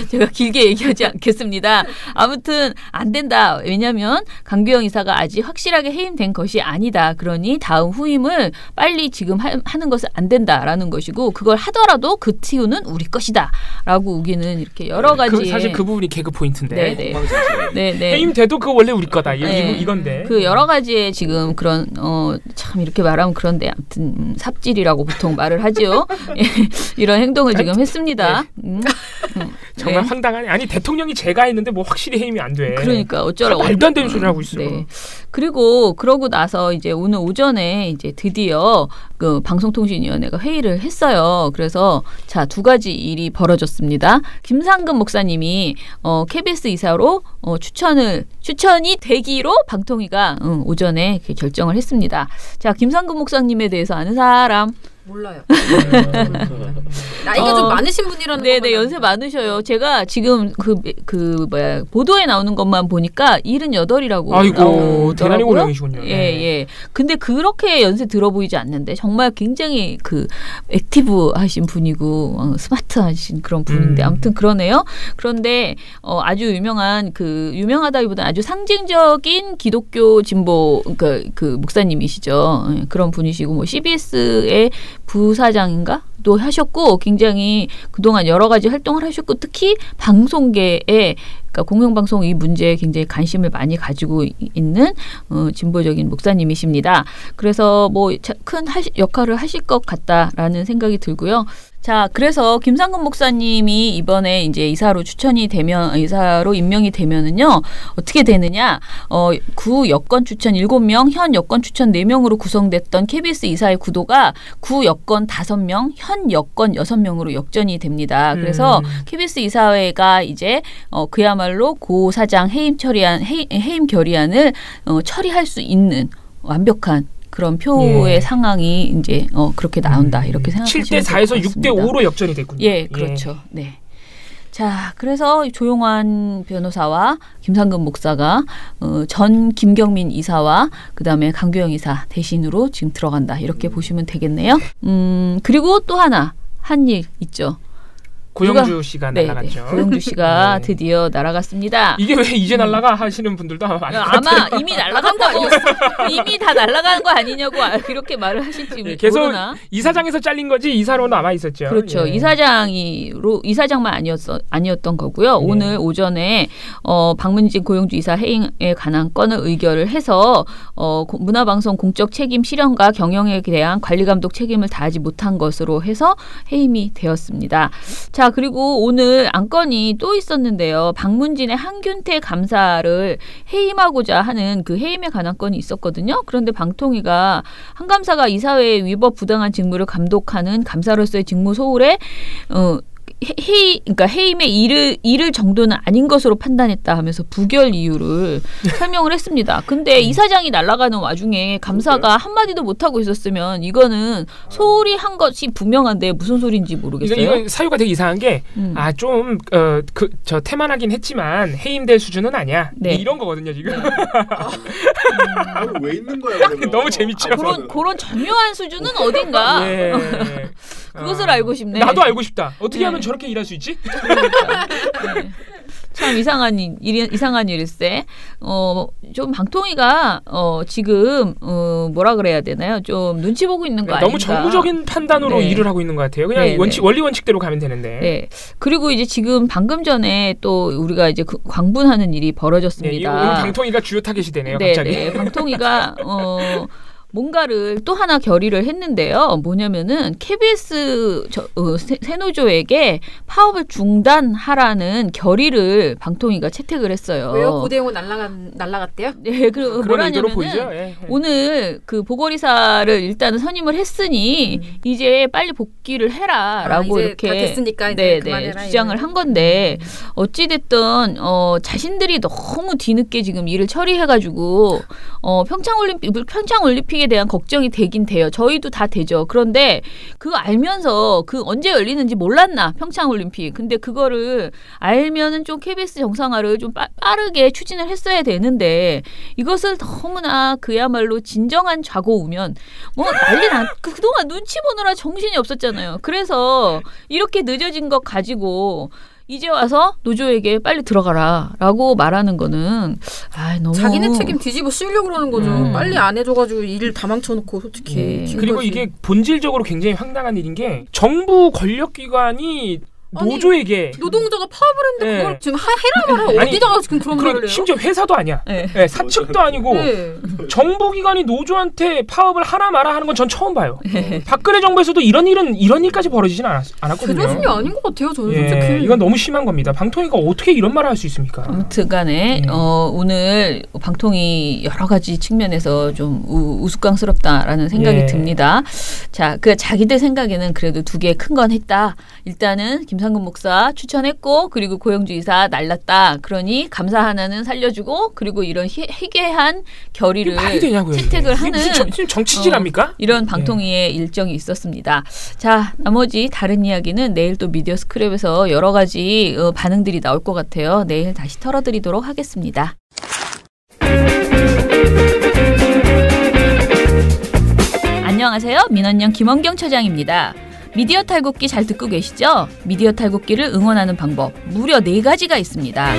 Speaker 2: 제가 길게 얘기하지 않겠습니다. 아무튼 안 된다. 왜냐하면 강규영 이사가 아직 확실하게 해임된 것이 아니다. 그러니 다음 후임을 빨리 지금 하는 것은 안 된다라는 것이고 그걸 하더라도 그 TU는 우리 것이다. 라고 우기는 이렇게 여러 가지.
Speaker 4: 사실 그 부분이 개그 포인트인데.
Speaker 2: 네네.
Speaker 4: 해임돼도 그거 원래 우리 거다. 이건데.
Speaker 2: 그 여러 가지의 지금 그런 참 이렇게 말하면 그런데 아무튼 삽질이라고 보통 말을 하죠. 이런 행동을 지금 했습니다.
Speaker 4: 정말 황당하네. 아니 대통령이 제가 했는데 뭐 확실히 해임이 안 돼.
Speaker 2: 그러니까 어쩌라고.
Speaker 4: 말도 안 되는 소리를 하고 있어요.
Speaker 2: 네. 그리고 그러고 나서 이제 오늘 오전에 이제 드디어 그 방송통신위원회가 회의를 했어요. 그래서 자, 두 가지 일이 벌어졌습니다. 김상근 목사님이 KBS 이사로 추천이 되기로 방통위가 오전에 결정을 했습니다. 자, 김상근 목사님에 대해서 아는 사람?
Speaker 3: 몰라요. 나이가 좀 많으신 분이라는 거.
Speaker 2: 네네, 연세 많으셔요. 제가 지금 보도에 나오는 것만 보니까 78이라고.
Speaker 4: 아이고, 대단히 고령이시군요.
Speaker 2: 예. 근데 그렇게 연세 들어 보이지 않는데 정말 굉장히 액티브하신 분이고 스마트하신 그런 분인데 아무튼 그러네요. 그런데 아주 유명하다기보다는 아주 상징적인 기독교 진보 그 목사님이시죠. 그런 분이시고 뭐 CBS의 부사장인가? 도 하셨고 굉장히 그동안 여러 가지 활동을 하셨고 특히 방송계에 그러니까 공영방송 이 문제에 굉장히 관심을 많이 가지고 있는 진보적인 목사님이십니다. 그래서 뭐 큰 역할을 하실 것 같다라는 생각이 들고요. 자, 그래서 김상근 목사님이 이번에 이제 이사로 임명이 되면은요, 어떻게 되느냐, 구 여권 추천 7명, 현 여권 추천 4명으로 구성됐던 KBS 이사의 구도가 구 여권 5명, 현 여권 6명으로 역전이 됩니다. 그래서 KBS 이사회가 이제 그야말로 고 사장 해임 결의안을 처리할 수 있는 완벽한 그런 표의 상황이 이제 그렇게 나온다 이렇게 생각하시면 될 것 같습니다.
Speaker 4: 7대 4에서 6대 5로 역전이 됐군요.
Speaker 2: 예, 그렇죠. 네. 자, 그래서 조용환 변호사와 김상근 목사가 전 김경민 이사와 그다음에 강규영 이사 대신으로 지금 들어간다 이렇게 보시면 되겠네요. 그리고 또 한 일 있죠.
Speaker 4: 고영주 씨가 날아갔죠.
Speaker 2: 고영주 씨가 드디어 날아갔습니다.
Speaker 4: 이게 왜 이제 날아가 하시는 분들도 아마 많을 것
Speaker 2: 같아요. 아마 이미 날아간다고 이미 다 날아가는 거 아니냐고 그렇게 말을 하실지
Speaker 4: 계속
Speaker 2: 모르나.
Speaker 4: 이사장에서 잘린 거지 이사로 남아 있었죠.
Speaker 2: 그렇죠. 이사장만 아니었던 거고요. 네. 오늘 오전에 박문진 고영주 이사 해임에 관한 건을 의결을 해서 문화방송 공적 책임 실현과 경영에 대한 관리 감독 책임을 다하지 못한 것으로 해서 해임이 되었습니다. 자, 그리고 오늘 안건이 또 있었는데요. 박문진의 한균태 감사를 해임하고자 하는 그 해임에 관한 건이 있었거든요. 그런데 방통위가 한 감사가 이사회의 위법 부당한 직무를 감독하는 감사로서의 직무 소홀에 그러니까 해임의 이를 정도는 아닌 것으로 판단했다 하면서 부결 이유를 설명을 했습니다. 근데 이사장이 날아가는 와중에 감사가 한마디도 못하고 있었으면 이거는 소홀히 한 것이 분명한데 무슨 소리인지 모르겠어요.
Speaker 4: 이건 사유가 되게 이상한 게 저 태만하긴 했지만 해임될 수준은 아니야. 네. 이런 거거든요 지금.
Speaker 6: 왜 있는 거야?
Speaker 4: 너무 재밌죠.
Speaker 2: 그런 정교한 수준은 어딘가.
Speaker 4: 예.
Speaker 2: 그것을 알고 싶네.
Speaker 4: 나도 알고 싶다. 어떻게 하면 저렇게 일할 수 있지?
Speaker 2: 네. 참 이상한 일일세. 좀 방통위가 지금 뭐라 그래야 되나요? 좀 눈치 보고 있는 거 아닌가?
Speaker 4: 너무 정무적인 판단으로 일을 하고 있는 것 같아요. 그냥 원리 원칙대로 가면 되는데.
Speaker 2: 네. 그리고 이제 지금 방금 전에 또 우리가 이제 광분하는 일이 벌어졌습니다.
Speaker 4: 오늘 방통위가 주요 타겟이 되네요. 갑자기.
Speaker 2: 네. 방통위가 뭔가를 또 하나 결의를 했는데요. 뭐냐면은 KBS 새노조에게 파업을 중단하라는 결의를 방통위가 채택을 했어요.
Speaker 3: 왜요? 고대용은 날라갔대요?
Speaker 2: 네,
Speaker 4: 그런 의도로 보이죠.
Speaker 2: 오늘 그 보궐이사를 일단은 선임을 했으니 이제 빨리 복귀를 해라라고
Speaker 3: 이제
Speaker 2: 이렇게
Speaker 3: 다 됐으니까 이제 그만해라,
Speaker 2: 주장을 한 건데 어찌됐든 자신들이 너무 뒤늦게 지금 일을 처리해가지고 평창올림픽에 대한 걱정이 되긴 돼요. 저희도 다 되죠. 그런데 그거 알면서 언제 열리는지 몰랐나 평창올림픽. 근데 그거를 알면은 좀 KBS 정상화를 좀 빠르게 추진을 했어야 되는데 이것을 너무나 그야말로 진정한 좌고우면 그동안 눈치 보느라 정신이 없었잖아요. 그래서 이렇게 늦어진 것 가지고 이제 와서 노조에게 빨리 들어가라라고 말하는 거는 너무
Speaker 3: 자기네 책임 뒤집어 씌우려고 그러는 거죠. 빨리 안 해줘가지고 일을 다 망쳐놓고 솔직히.
Speaker 4: 그리고 이게 본질적으로 굉장히 황당한 일인 게 정부 권력기관이 노조에게
Speaker 3: 노동자가 파업을 했는데 그걸 지금 해라 말아 어디다가 지금 그런 말을 해요?
Speaker 4: 심지어 회사도 아니야. 네, 사측도 아니고 정부기관이 노조한테 파업을 하나 마라 하는 건 전 처음 봐요. 박근혜 정부에서도 이런 일까지 벌어지진 않았거든요.
Speaker 3: 그 수준이 아닌 것 같아요. 저는 진짜
Speaker 4: 이건 너무 심한 겁니다. 방통위가 어떻게 이런 말을 할 수 있습니까?
Speaker 2: 아무튼간에 오늘 방통위 여러 가지 측면에서 좀 우스꽝스럽다라는 생각이 듭니다. 자, 자기들 생각에는 그래도 두 개 큰 건 했다. 일단은 김상근 김상근 목사 추천했고 그리고 고영주 이사 날랐다. 그러니 감사 하나는 살려주고 그리고 이런 희괴한 결의를 채택을 하는
Speaker 4: 지금 정치질합니까?
Speaker 2: 이런 방통위의 일정이 있었습니다. 자, 나머지 다른 이야기는 내일 또 미디어 스크랩에서 여러 가지 반응들이 나올 것 같아요. 내일 다시 털어드리도록 하겠습니다. 안녕하세요. 민원연 김원경 처장입니다. 미디어 탈곡기 잘 듣고 계시죠? 미디어 탈곡기를 응원하는 방법 무려 4가지가 있습니다.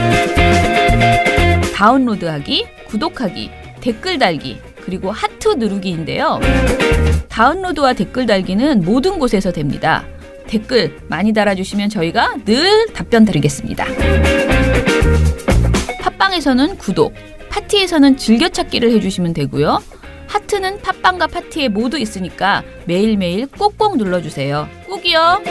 Speaker 2: 다운로드하기, 구독하기, 댓글 달기, 그리고 하트 누르기인데요. 다운로드와 댓글 달기는 모든 곳에서 됩니다. 댓글 많이 달아주시면 저희가 늘 답변 드리겠습니다. 팟빵에서는 구독, 파티에서는 즐겨찾기를 해주시면 되고요. 하트는 팟빵과 파티에 모두 있으니까 매일매일 꼭꼭 눌러주세요. 꼭이요.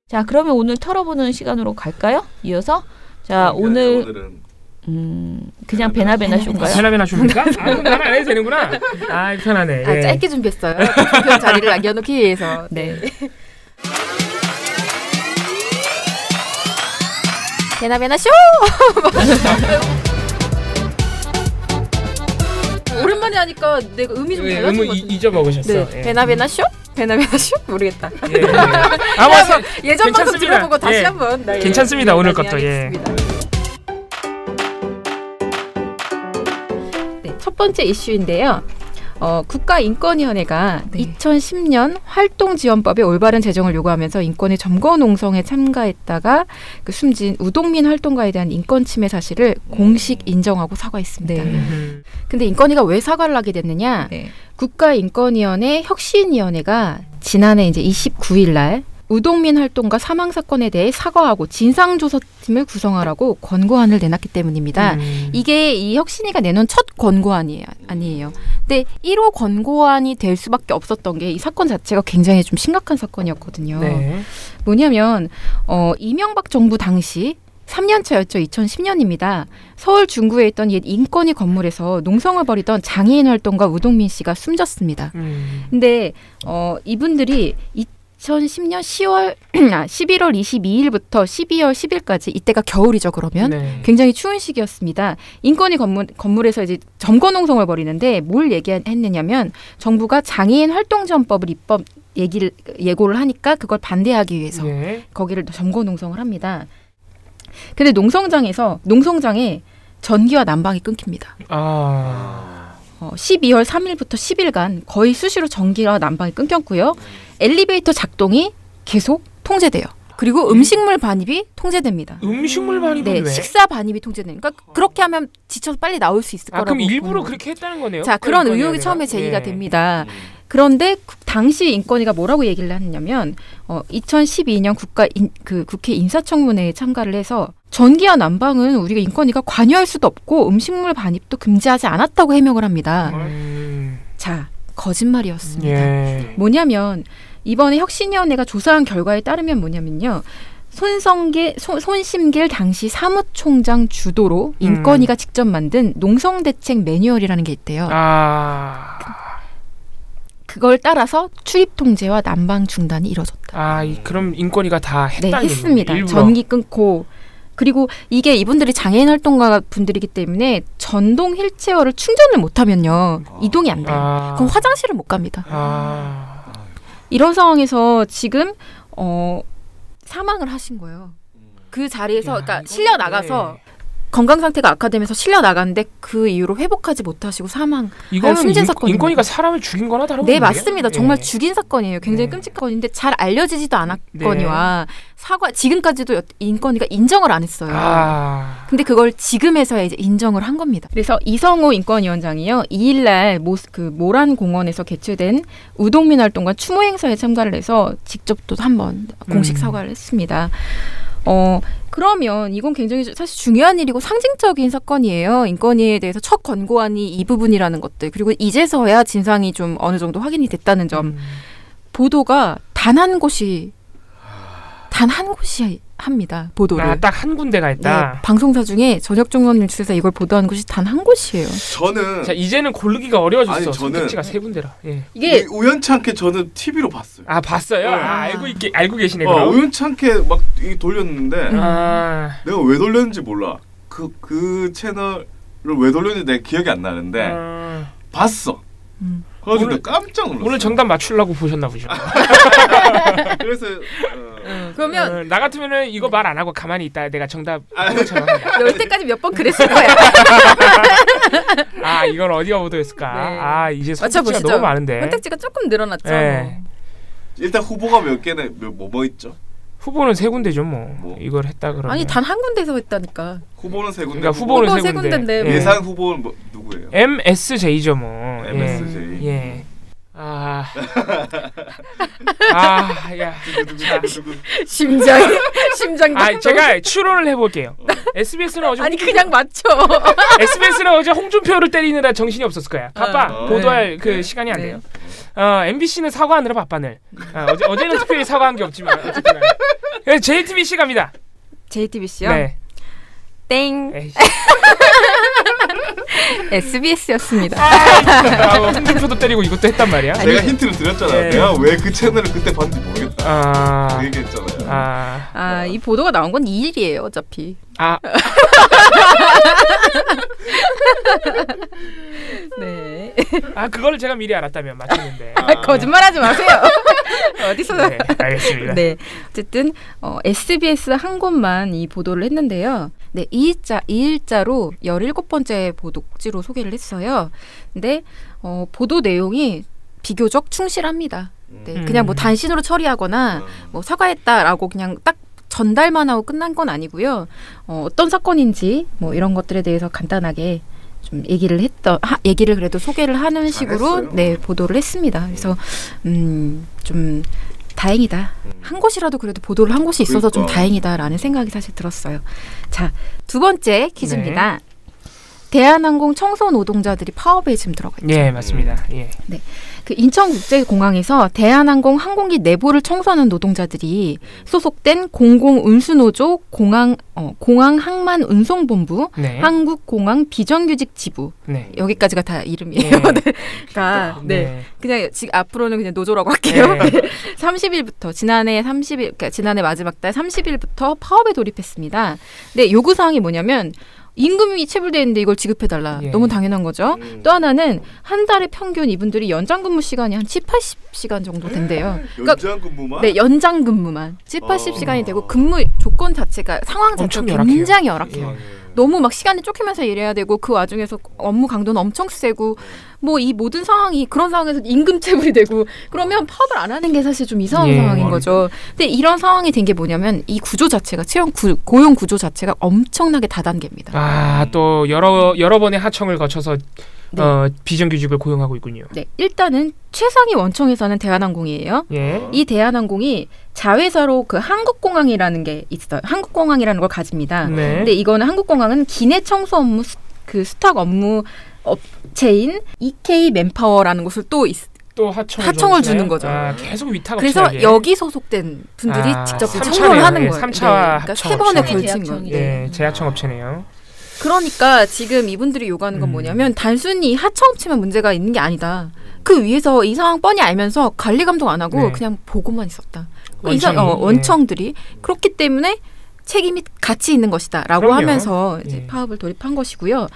Speaker 2: 자, 그러면 오늘 털어보는 시간으로 갈까요? 이어서 자 오늘은 그냥 베나베나 쇼인가요?
Speaker 4: 베나베나 쇼입니까? 나는 안 해도 되는구나. 아, 편하네.
Speaker 3: 예. 짧게 준비했어요. 그 자리를 남겨놓기 위해서. 네. 베나베나 쇼! 오랜만에 하니까 내가 음이 좀 달라진 것 같은데.
Speaker 4: 잊어먹으셨어.
Speaker 3: 네. 예. 베나베나 쇼? 베나베나 쇼? 모르겠다.
Speaker 4: 예. 아마
Speaker 3: 예전 방송 들어보고 다시 한번.
Speaker 4: 네, 괜찮습니다. 오늘 것도. 예.
Speaker 3: 네, 첫 번째 이슈인데요. 국가인권위원회가 2010년 활동지원법의 올바른 제정을 요구하면서 인권의 점거 농성에 참가했다가 숨진 우동민 활동가에 대한 인권 침해 사실을 공식 인정하고 사과했습니다. 근데 인권위가 왜 사과를 하게 됐느냐? 국가인권위원회 혁신위원회가 지난해 이제 29일 날 우동민 활동가 사망 사건에 대해 사과하고 진상조사팀을 구성하라고 권고안을 내놨기 때문입니다. 이게 이 혁신위가 내놓은 첫 권고안이에요. 근데 1호 권고안이 될 수밖에 없었던 게 이 사건 자체가 굉장히 좀 심각한 사건이었거든요. 네. 뭐냐면 이명박 정부 당시 3년차였죠. 2010년입니다. 서울 중구에 있던 옛 인권위 건물에서 농성을 벌이던 장애인 활동가 우동민 씨가 숨졌습니다. 근데 이분들이 2010년 11월 22일부터 12월 10일까지 이때가 겨울이죠. 그러면 굉장히 추운 시기였습니다. 인권위 건물에서 이제 점거 농성을 벌이는데 뭘 얘기했느냐면 정부가 장애인 활동지원법을 예고를 하니까 그걸 반대하기 위해서 거기를 점거 농성을 합니다. 근데 농성장에 전기와 난방이 끊깁니다. 12월 3일부터 10일간 거의 수시로 전기와 난방이 끊겼고요. 엘리베이터 작동이 계속 통제돼요. 그리고 음식물 반입이 통제됩니다.
Speaker 4: 음식물 반입은 왜?
Speaker 3: 식사 반입이 통제되니까 그렇게 하면 지쳐서 빨리 나올 수 있을 거라고.
Speaker 4: 그럼 일부러 그렇게 했다는 거네요?
Speaker 3: 자, 그런 의혹이 처음에 제기가 됩니다. 그런데 당시 인권위가 뭐라고 얘기를 했냐면 2012년 국회 인사청문회에 참가를 해서 전기와 난방은 우리가 인권위가 관여할 수도 없고 음식물 반입도 금지하지 않았다고 해명을 합니다. 자, 거짓말이었습니다. 뭐냐면 이번에 혁신위원회가 조사한 결과에 따르면 뭐냐면요. 손심길 당시 사무총장 주도로 인권위가 직접 만든 농성대책 매뉴얼이라는 게 있대요. 그걸 따라서 출입 통제와 난방 중단이 이뤄졌다.
Speaker 4: 그럼 인권위가 다 했다는
Speaker 3: 네, 했습니다. 일부러. 전기 끊고 그리고 이게 이분들이 장애인 활동가 분들이기 때문에 전동 휠체어를 충전을 못하면요. 이동이 안 돼요. 그럼 화장실을 못 갑니다. 이런 상황에서 지금 사망을 하신 거예요. 그 자리에서 그러니까 실려 나가서 건강 상태가 악화되면서 실려 나갔는데 그 이후로 회복하지 못하시고 사망.
Speaker 4: 이거는 인권위가 사람을 죽인 거나 다름없는데요?
Speaker 3: 네, 맞습니다. 정말 죽인 사건이에요. 굉장히 끔찍한 건인데 잘 알려지지도 않았거니와 사과 지금까지도 인권위가 인정을 안 했어요. 근데 그걸 지금에서야 이제 인정을 한 겁니다. 그래서 이성호 인권위원장이요 2일날 모란 공원에서 개최된 우동민 활동가 추모 행사에 참가를 해서 직접 또 한번 공식 사과를 했습니다. 그러면 이건 굉장히 사실 중요한 일이고 상징적인 사건이에요. 인권위에 대해서 첫 권고안이 이 부분이라는 것들. 그리고 이제서야 진상이 좀 어느 정도 확인이 됐다는 점. 보도가 단 한 곳이 합니다. 보도를.
Speaker 4: 딱 한 군데가 있다.
Speaker 3: 네, 방송사 중에 저녁 종편 뉴스에서 이걸 보도한 곳이 단 한 곳이에요.
Speaker 6: 저는
Speaker 4: 자, 이제는 고르기가 어려워졌어.
Speaker 6: 저는
Speaker 4: 선택지가 3군데라. 예.
Speaker 3: 이게
Speaker 6: 우연치 않게 저는 TV로 봤어요.
Speaker 4: 봤어요? 알고 계시네. 그럼.
Speaker 6: 우연치 않게 막 돌렸는데 내가 왜 돌렸는지 몰라. 그 채널을 왜 돌렸는지 내가 기억이 안 나는데 봤어. 그래서 깜짝 놀랐어.
Speaker 4: 오늘 정답 맞추려고 보셨나 보죠.
Speaker 6: 그래서
Speaker 3: 그러면
Speaker 4: 나 같으면은 이거 말 안 하고 가만히 있다. 내가 정답
Speaker 3: 여태까지 몇 번 그랬을 거야.
Speaker 4: 이건 어디가 보도였을까?
Speaker 3: 네.
Speaker 4: 이제 선택지가 너무 많은데.
Speaker 3: 선택지가 조금 늘어났죠.
Speaker 4: 네.
Speaker 6: 일단 후보가 몇 개네. 뭐 있죠?
Speaker 4: 후보는 3군데죠. 뭐 이걸 했다 그러면.
Speaker 3: 아니 단 한 군데에서 했다니까.
Speaker 6: 후보는 3군데.
Speaker 4: 그러니까 후보는 3군데.
Speaker 6: 예상 후보는 누구예요?
Speaker 4: MSJ죠 뭐.
Speaker 6: MSJ.
Speaker 4: 예.
Speaker 3: 심장.
Speaker 4: 제가 추론을 해볼게요. SBS는 어제
Speaker 3: 그냥 맞춰.
Speaker 4: SBS는 어제 홍준표를 때리느라 정신이 없었을 거야. 바빠. 보도할 시간이 안 돼요. MBC는 사과하느라 바빠늘. 어제는 특별히 사과한 게 없지만 어쨌든. 그래서 JTBC 갑니다.
Speaker 3: JTBC요?
Speaker 4: 네.
Speaker 3: 땡. SBS였습니다.
Speaker 4: 홍준표도 때리고 이것도 했단 말이야.
Speaker 6: 내가 힌트를 드렸잖아. 내가 왜 그 채널을 그때 봤는지 모르겠다. 그 얘기했잖아요.
Speaker 3: 이 보도가 나온 건 2일이에요, 어차피. 네.
Speaker 4: 그거를 제가 미리 알았다면 맞췄는데.
Speaker 3: 거짓말하지 마세요. 어디서?
Speaker 4: 네, 알겠습니다.
Speaker 3: 네. 어쨌든 SBS 한 곳만 이 보도를 했는데요. 네, 2일자로 17번째 보도지로 소개를 했어요. 근데 보도 내용이 비교적 충실합니다. 네, 그냥 뭐 단신으로 처리하거나 뭐 사과했다라고 그냥 딱 전달만 하고 끝난 건 아니고요. 어떤 사건인지 뭐 이런 것들에 대해서 간단하게 좀 얘기를 그래도 소개를 하는 식으로 네, 보도를 했습니다. 그래서 좀 다행이다. 한 곳이라도 그래도 보도를 한 곳이 있어서 좀 다행이다라는 생각이 사실 들었어요. 자, 2번째 퀴즈입니다. 네. 대한항공 청소 노동자들이 파업에 지금 들어가 있죠.
Speaker 4: 예, 맞습니다. 예.
Speaker 3: 네. 그 인천국제공항에서 대한항공 항공기 내부를 청소하는 노동자들이 소속된 공공운수노조 공항항만운송본부
Speaker 4: 네.
Speaker 3: 한국공항 비정규직 지부
Speaker 4: 네.
Speaker 3: 여기까지가 다 이름이에요. 네. 그냥 지금 앞으로는 그냥 노조라고 할게요.
Speaker 4: 네.
Speaker 3: 30일부터 지난해 마지막 달 30일부터 파업에 돌입했습니다. 네, 요구 사항이 뭐냐면 임금이 체불되어 있는데 이걸 지급해달라. 너무 당연한 거죠. 또 하나는 한 달에 평균 이분들이 연장 근무 시간이 한 70-80시간 정도 된대요.
Speaker 6: 연장 근무만?
Speaker 3: 네, 연장 근무만 70-80시간이 되고 근무 조건 자체가 상황 자체가 굉장히 열악해요. 너무 막 시간이 쫓기면서 일해야 되고 그 와중에서 업무 강도는 엄청 세고 뭐 이 모든 상황이 그런 상황에서 임금 체불이 되고 그러면 파업을 안 하는 게 사실 좀 이상한 상황인 거죠. 근데 이런 상황이 된 게 뭐냐면 이 구조 자체가 고용 구조 자체가 엄청나게 다단계입니다.
Speaker 4: 또 여러 번의 하청을 거쳐서 네. 비정규직을 고용하고 있군요.
Speaker 3: 네, 일단은 최상위 원청에서는 대한항공이에요.
Speaker 4: 예.
Speaker 3: 이 대한항공이 자회사로 그 한국공항이라는 게 있어요. 한국공항이라는 걸 가집니다.
Speaker 4: 네.
Speaker 3: 근데 이거는 한국공항은 기내 청소 업무 스탁 업무 업체인 EK 맨파워라는 곳을 또 하청을 주는 거죠.
Speaker 4: 계속 위탁
Speaker 3: 그래서 여기 소속된 분들이 직접 청소를 하는 거예요.
Speaker 4: 3차
Speaker 3: 그러니까 3번에 걸친 거예요.
Speaker 4: 네, 재하청 업체네요.
Speaker 3: 그러니까 지금 이분들이 요구하는 건 뭐냐면 단순히 하청업체만 문제가 있는 게 아니다. 그 위에서 이 상황 뻔히 알면서 관리 감독 안 하고 그냥 보고만 있었다. 원청들이 그렇기 때문에 책임이 같이 있는 것이다라고
Speaker 4: 그럼요.
Speaker 3: 하면서 이제 파업을 돌입한 것이고요.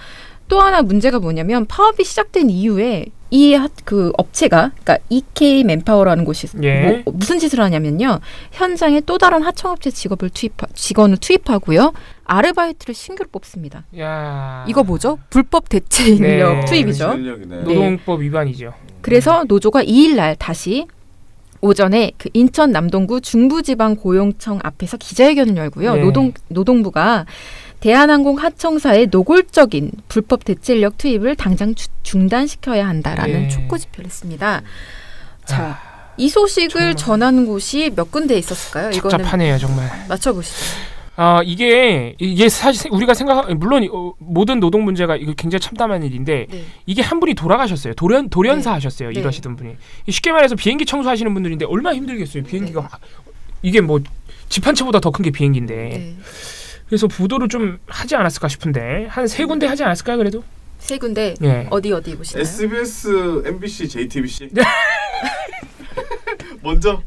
Speaker 3: 또 하나 문제가 뭐냐면 파업이 시작된 이후에 이 그 업체가 그러니까 EK 맨파워라는 곳이 무슨 짓을 하냐면요. 현장에 또 다른 하청업체 직원을 투입하고요. 아르바이트를 신규로 뽑습니다. 이거 뭐죠? 불법 대체 인력 투입이죠.
Speaker 4: 노동법 위반이죠.
Speaker 3: 그래서 노조가 2일 날 다시 오전에 그 인천 남동구 중부지방고용청 앞에서 기자회견을 열고요. 노동부가 대한항공 하청사의 노골적인 불법 대체 인력 투입을 당장 중단시켜야 한다라는 촉구 집회를 했습니다. 자, 이 소식을 전하는 곳이 몇 군데 있었을까요?
Speaker 4: 복잡하네요, 정말.
Speaker 3: 맞춰보시죠.
Speaker 4: 이게 사실 우리가 물론 모든 노동 문제가 이거 굉장히 참담한 일인데 이게 한 분이 돌아가셨어요. 돌연사 하셨어요. 일하시던 분이. 쉽게 말해서 비행기 청소하시는 분들인데 얼마나 힘들겠어요. 비행기가 이게 뭐 집 한 채보다 더 큰 게 비행기인데 그래서 보도를 좀 하지 않았을까 싶은데 한 3군데 하지 않았을까요 그래도?
Speaker 3: 3군데 어디 보시나요?
Speaker 6: SBS, MBC, JTBC. 먼저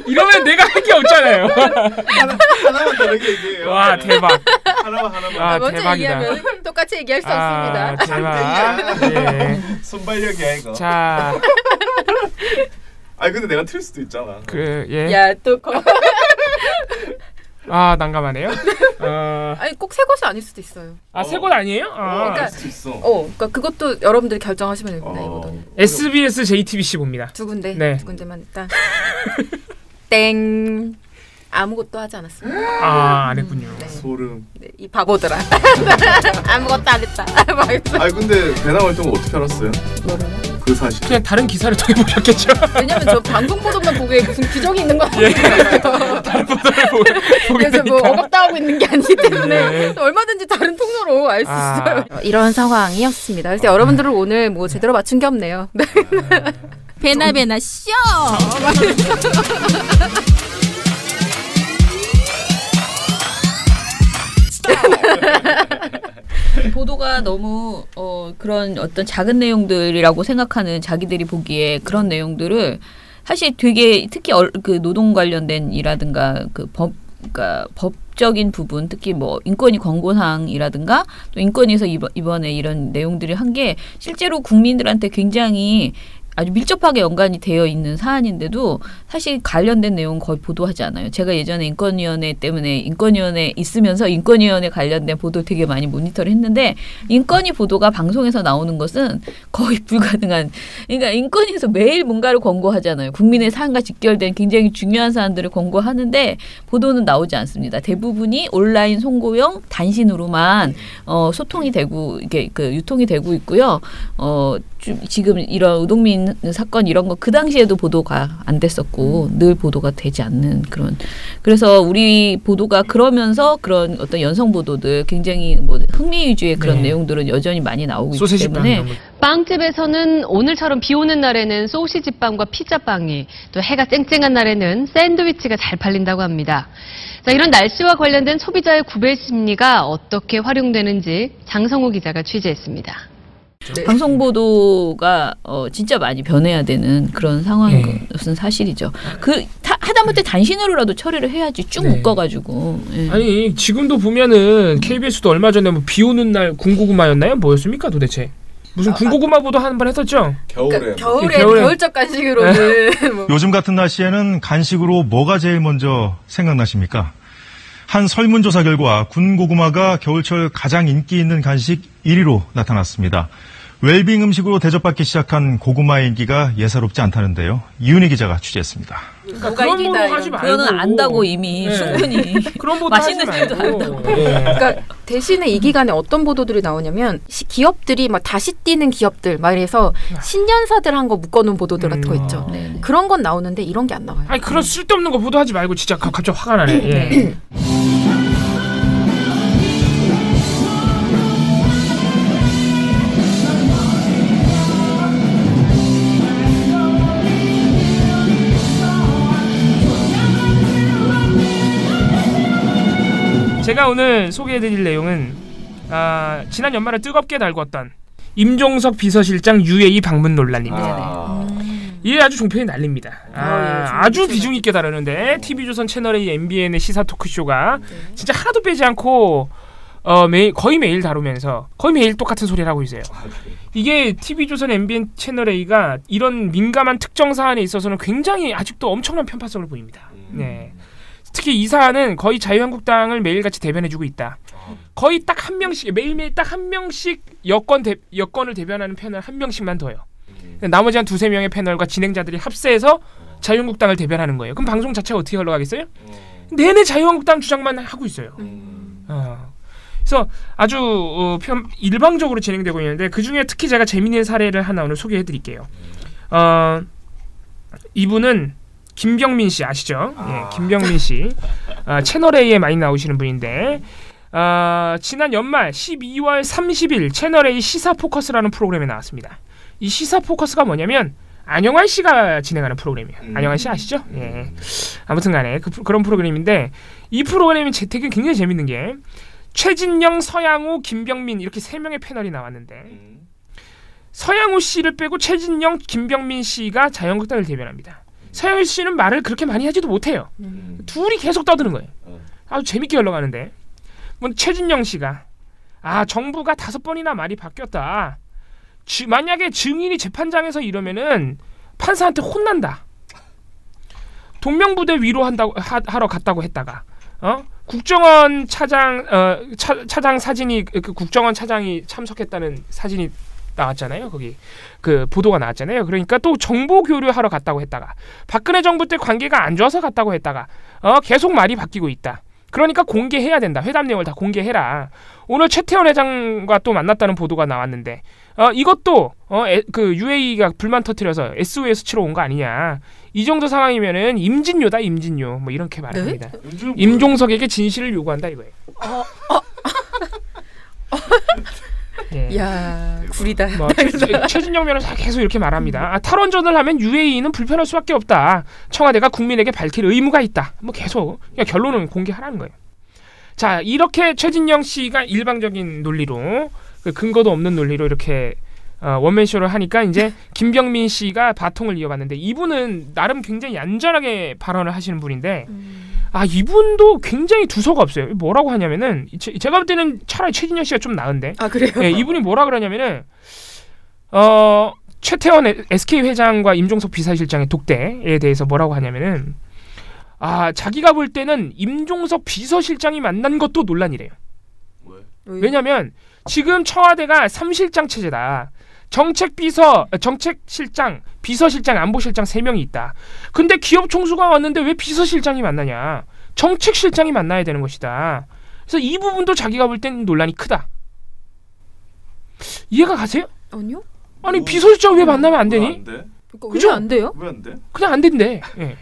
Speaker 4: 이러면 내가 할 게 없잖아요.
Speaker 6: 하나만 다르게 얘기해요.
Speaker 4: 와 대박.
Speaker 6: 하나만.
Speaker 3: 먼저
Speaker 4: 대박이다.
Speaker 3: 얘기하면 똑같이 얘기할 수 없습니다.
Speaker 4: 대박. 예.
Speaker 6: 손발력이야 이거.
Speaker 4: 자.
Speaker 6: 아니 근데 내가 틀 수도 있잖아.
Speaker 4: 예.
Speaker 3: 야 또.
Speaker 4: 난감하네요.
Speaker 3: 아니 꼭 새 곳이 아닐 수도 있어요.
Speaker 4: 새 곳 아니에요?
Speaker 3: 그러니까
Speaker 6: 있어.
Speaker 3: 그러니까 그것도 여러분들이 결정하시면 됩니다. 이거는.
Speaker 4: SBS, JTBC 봅니다.
Speaker 3: 2군데.
Speaker 4: 네.
Speaker 3: 2군데만 일단. 땡. 아무것도 하지 않았습니다.
Speaker 4: 안 했군요.
Speaker 3: 네.
Speaker 6: 소름.
Speaker 3: 네, 이 바보들아. 아무것도 안 했다.
Speaker 6: 아니 근데 배낭 활동을 어떻게 알았어요?
Speaker 3: 뭐를?
Speaker 6: 그 사실.
Speaker 4: 그냥 다른 기사를 통해 보셨겠죠.
Speaker 3: 왜냐면 저 방송 보도만 보기에 무슨 규정이 있는 거 아니에요?
Speaker 4: 다른 보도를 보게
Speaker 3: 그래서 뭐 억압다 하고 있는 게 아니기 때문에 얼마든지 다른 통로로 알 수 있어요. 이런 상황이었습니다. 그래서 여러분들은 오늘 뭐 제대로 맞춘 게 없네요.
Speaker 5: 베나베나 쇼.
Speaker 2: 보도가 너무 그런 어떤 작은 내용들이라고 생각하는 자기들이 보기에 그런 내용들을 사실 되게 특히 그 노동 관련된 일이라든가 그 그러니까 법적인 부분 특히 뭐 인권위 권고사항이라든가 또 인권위에서 이번에 이런 내용들을 한 게 실제로 국민들한테 굉장히 아주 밀접하게 연관이 되어 있는 사안인데도 사실 관련된 내용은 거의 보도하지 않아요. 제가 예전에 인권위원회 때문에 인권위원회 있으면서 인권위원회 관련된 보도 되게 많이 모니터를 했는데 인권위 보도가 방송에서 나오는 것은 거의 불가능한 그러니까 인권위에서 매일 뭔가를 권고하잖아요. 국민의 삶과 직결된 굉장히 중요한 사안들을 권고하는데 보도는 나오지 않습니다. 대부분이 온라인 송고용 단신으로만 소통이 되고 이게 그 유통이 되고 있고요. 지금 이런 우동민 사건 이런 거 그 당시에도 보도가 안 됐었고 늘 보도가 되지 않는 그런 그래서 우리 보도가 그러면서 그런 어떤 연성 보도들 굉장히 뭐 흥미 위주의 그런 내용들은 여전히 많이 나오고 있기 때문에
Speaker 11: 빵집에서는 오늘처럼 비 오는 날에는 소시지빵과 피자빵이 또 해가 쨍쨍한 날에는 샌드위치가 잘 팔린다고 합니다. 자, 이런 날씨와 관련된 소비자의 구매 심리가 어떻게 활용되는지 장성우 기자가 취재했습니다.
Speaker 2: 네. 방송 보도가 진짜 많이 변해야 되는 그런 상황인 것은 사실이죠. 하다못해 단신으로라도 처리를 해야지 쭉 묶어가지고.
Speaker 4: 아니 지금도 보면은 KBS도 얼마 전에 뭐 비 오는 날 군고구마였나요? 뭐였습니까 도대체? 무슨 군고구마 보도 한 번 했었죠?
Speaker 3: 겨울에 겨울적 간식으로는 뭐.
Speaker 12: 요즘 같은 날씨에는 간식으로 뭐가 제일 먼저 생각나십니까? 한 설문조사 결과 군고구마가 겨울철 가장 인기 있는 간식 1위로 나타났습니다. 웰빙 음식으로 대접받기 시작한 고구마의 인기가 예사롭지 않다는데요. 이윤희 기자가 취재했습니다.
Speaker 2: 그러니까 그런 보도 하지 말고. 그거는 안다고 이미 충분히.
Speaker 4: 그런 보도
Speaker 2: 맛있는 일도 안다고.
Speaker 3: 그러니까 대신에 이 기간에 어떤 보도들이 나오냐면 기업들이 막 다시 뛰는 기업들 막 이래서 신년사들 한 거 묶어놓은 보도들 같은 거 있죠. 그런 건 나오는데 이런 게 안 나와요.
Speaker 4: 아니 그런 쓸데없는 거 보도하지 말고 진짜 갑자기 화가 나네. 제가 오늘 소개해드릴 내용은 지난 연말을 뜨겁게 달궜던 임종석 비서실장 UAE 방문 논란입니다. 이게 아주 종편이 난립니다. 아주 비중 있게 다루는데 TV조선 채널A MBN의 시사 토크쇼가 진짜 하나도 빼지 않고 거의 매일 다루면서 거의 매일 똑같은 소리를 하고 있어요. 이게 TV조선 MBN 채널A가 이런 민감한 특정 사안에 있어서는 굉장히 아직도 엄청난 편파성을 보입니다. 네. 특히 이 사안은 거의 자유한국당을 매일같이 대변해주고 있다. 거의 딱 한 명씩 매일매일 딱 한 명씩 여권을 대변하는 패널 한 명씩만 둬요. 나머지 한 2-3명의 패널과 진행자들이 합세해서 자유한국당을 대변하는 거예요. 그럼 방송 자체가 어떻게 흘러가겠어요? 내내 자유한국당 주장만 하고 있어요. 그래서 아주 일방적으로 진행되고 있는데 그중에 특히 제가 재미있는 사례를 하나 오늘 소개해드릴게요. 이분은 김병민 씨 아시죠? 김병민 씨 채널A에 많이 나오시는 분인데 지난 연말 12월 30일 채널A 시사포커스라는 프로그램에 나왔습니다. 이 시사포커스가 뭐냐면 안영환 씨가 진행하는 프로그램이에요. 안영환 씨 아시죠? 예. 아무튼간에 그런 프로그램인데 이 프로그램이 되게 굉장히 재밌는 게 최진영, 서양우, 김병민 이렇게 3명의 패널이 나왔는데 서양우 씨를 빼고 최진영, 김병민 씨가 자유한국당을 대변합니다. 서양우 씨는 말을 그렇게 많이 하지도 못해요. 둘이 계속 떠드는 거예요. 아주 재밌게 흘러가는데 최진영 씨가 정부가 5번이나 말이 바뀌었다. 만약에 증인이 재판장에서 이러면은 판사한테 혼난다. 동명부대 위로하러 갔다고 했다가 국정원 차장 사진이 국정원 차장이 참석했다는 사진이 나왔잖아요. 거기 그 보도가 나왔잖아요. 그러니까 또 정보 교류하러 갔다고 했다가 박근혜 정부 때 관계가 안 좋아서 갔다고 했다가 계속 말이 바뀌고 있다. 그러니까 공개해야 된다. 회담 내용을 다 공개해라. 오늘 최태원 회장과 또 만났다는 보도가 나왔는데 이것도 그 UAE가 불만 터뜨려서 SOS 치러 온 거 아니냐. 이 정도 상황이면은 임진요다 임진요. 뭐 이렇게 말합니다. 네? 임종석에게 진실을 요구한다 이거예요.
Speaker 3: 예. 야, 구리다.
Speaker 4: 최진영 변호사 계속 이렇게 말합니다. 탈원전을 하면 UAE는 불편할 수밖에 없다. 청와대가 국민에게 밝힐 의무가 있다. 뭐 계속 결론은 공개하라는 거예요. 자, 이렇게 최진영 씨가 일방적인 논리로 근거도 없는 논리로 이렇게 원맨쇼를 하니까 이제 김병민 씨가 바통을 이어봤는데 이분은 나름 굉장히 얌전하게 발언을 하시는 분인데 이분도 굉장히 두서가 없어요. 뭐라고 하냐면은 제가 볼 때는 차라리 최진영 씨가 좀 나은데.
Speaker 3: 그래요?
Speaker 4: 네, 이분이 뭐라 그러냐면은 최태원 SK 회장과 임종석 비서실장의 독대에 대해서 뭐라고 하냐면은 자기가 볼 때는 임종석 비서실장이 만난 것도 논란이래요. 왜냐면 지금 청와대가 3실장 체제다. 정책실장, 비서실장, 안보실장 3명이 있다. 근데 기업 총수가 왔는데 왜 비서실장이 만나냐? 정책실장이 만나야 되는 것이다. 그래서 이 부분도 자기가 볼 땐 논란이 크다. 이해가 가세요?
Speaker 3: 아니요.
Speaker 4: 아니 비서실장 왜 만나면 안 되니?
Speaker 6: 안 돼?
Speaker 3: 그죠? 왜 안 돼요?
Speaker 6: 왜 안 돼?
Speaker 4: 그냥 안 된대. 예.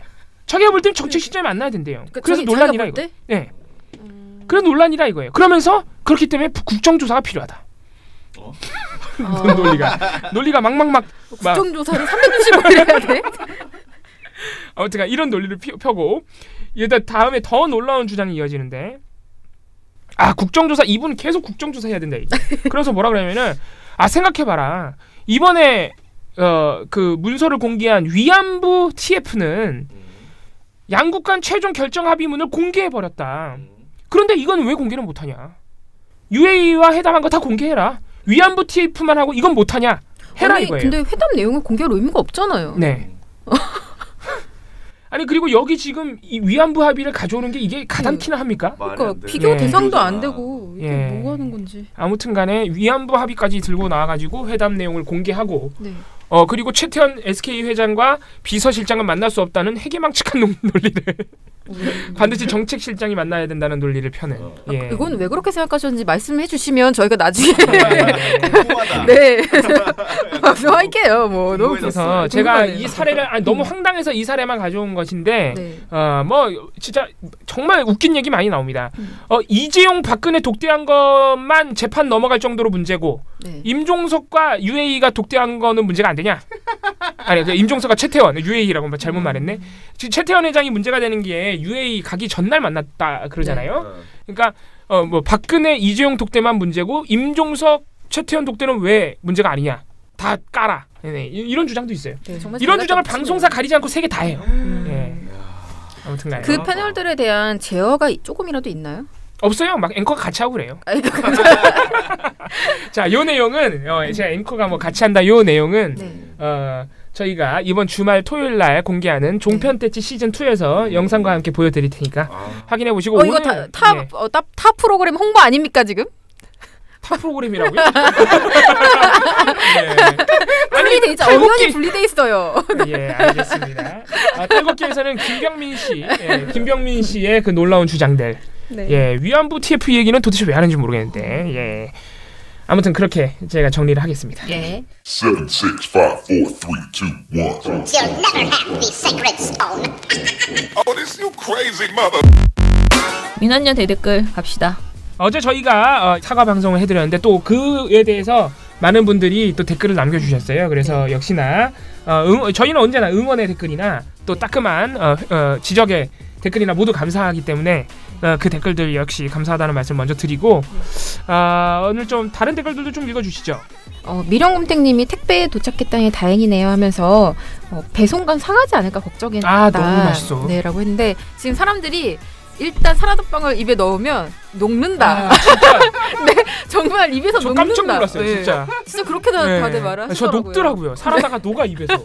Speaker 4: 자기가 볼 땐 정책실장이 만나야 된대요. 그래서 논란이라 이거. 예. 그래서 논란이라 이거예요. 그러면서 그렇기 때문에 국정조사가 필요하다. 논리가 막
Speaker 3: 국정조사를 360을 해야 돼?
Speaker 4: 아무튼 이런 논리를 펴고 얘들 다음에 더 놀라운 주장이 이어지는데 국정조사 이분 계속 국정조사 해야 된다. 그래서 뭐라 그러냐면은 생각해봐라. 이번에 그 문서를 공개한 위안부 TF는 양국 간 최종 결정 합의문을 공개해버렸다. 그런데 이건 왜 공개를 못하냐? UAE와 회담한 거 다 공개해라. 위안부 TF만 하고 이건 못하냐? 해라 이거예요.
Speaker 3: 근데 회담 내용을 공개할 의미가 없잖아요.
Speaker 4: 네. 아니 그리고 여기 지금 이 위안부 합의를 가져오는 게 이게 가당키나 합니까?
Speaker 3: 그러니까 비교 대상도 안 되고 이게 뭐 하는 건지.
Speaker 4: 아무튼간에 위안부 합의까지 들고 나와가지고 회담 내용을 공개하고 그리고 최태원 SK 회장과 비서실장은 만날 수 없다는 해괴망측한 논리를 반드시 정책실장이 만나야 된다는 논리를 펴는.
Speaker 3: 이건 왜 그렇게 생각하셨는지 말씀해 주시면 저희가 나중에 네 방송할게요. 뭐 너무
Speaker 4: 그래서 제가 이 사례를 너무 황당해서 이 사례만 가져온 것인데 뭐 진짜 정말 웃긴 얘기 많이 나옵니다. 이재용 박근혜 독대한 것만 재판 넘어갈 정도로 문제고 임종석과 UAE가 독대한 거는 문제가 안 되냐? 아니 임종석과 최태원 UAE라고 잘못 말했네. 최태원 회장이 문제가 되는 게 UAE 가기 전날 만났다 그러잖아요. 그러니까 뭐 박근혜 이재용 독대만 문제고 임종석 최태원 독대는 왜 문제가 아니냐? 다 까라. 이런 주장도 있어요. 이런 주장을 방송사 가리지 않고 세 개 다 해요. 아무튼간에
Speaker 3: 그 패널들에 대한 제어가 조금이라도 있나요?
Speaker 4: 없어요. 막 앵커가 같이 하고 그래요. 자, 요 내용은 제가 앵커가 뭐 같이 한다. 요 내용은 저희가 이번 주말 토요일 날 공개하는 종편대치 시즌 2에서 영상과 함께 보여드릴 테니까 확인해 보시고 오늘
Speaker 3: 이거 타 프로그램 홍보 아닙니까 지금?
Speaker 4: 타 프로그램이라고요?
Speaker 3: 분리돼 있죠. 엄연히 분리돼 있어요.
Speaker 4: 예, 알겠습니다. 탈곡기에서는 김병민 씨의 그 놀라운 주장들. 위안부 TF 얘기는 도대체 왜 하는지 모르겠는데. 아무튼 그렇게 제가 정리를 하겠습니다.
Speaker 13: 7, 6, 5, 4, 3, 2, 1. You'll never have the sacred stone. Oh, this you crazy mother.
Speaker 2: 민원연 대댓글 갑시다.
Speaker 4: 어제 저희가 사과 방송을 해드렸는데 또 그에 대해서 많은 분들이 또 댓글을 남겨주셨어요. 그래서 역시나 저희는 언제나 응원의 댓글이나 또 따끔한 지적의 댓글이나 모두 감사하기 때문에 그 댓글들 역시 감사하다는 말씀 먼저 드리고 오늘 좀 다른 댓글들도 좀 읽어주시죠.
Speaker 3: 미령곰탱님이 택배에 도착했다니 다행이네요 하면서 배송간 상하지 않을까 걱정했다.
Speaker 4: 너무 맛있어.
Speaker 3: 네라고 했는데 지금 사람들이 일단 사라다빵을 입에 넣으면 녹는다.
Speaker 4: 진짜.
Speaker 3: 네, 정말 입에서 녹는다.
Speaker 4: 깜짝 놀랐어요, 진짜.
Speaker 3: 진짜 그렇게 다들 말을 하시더라고요.
Speaker 4: 저 녹더라고요. 사라다가 녹아 입에서.
Speaker 3: 네,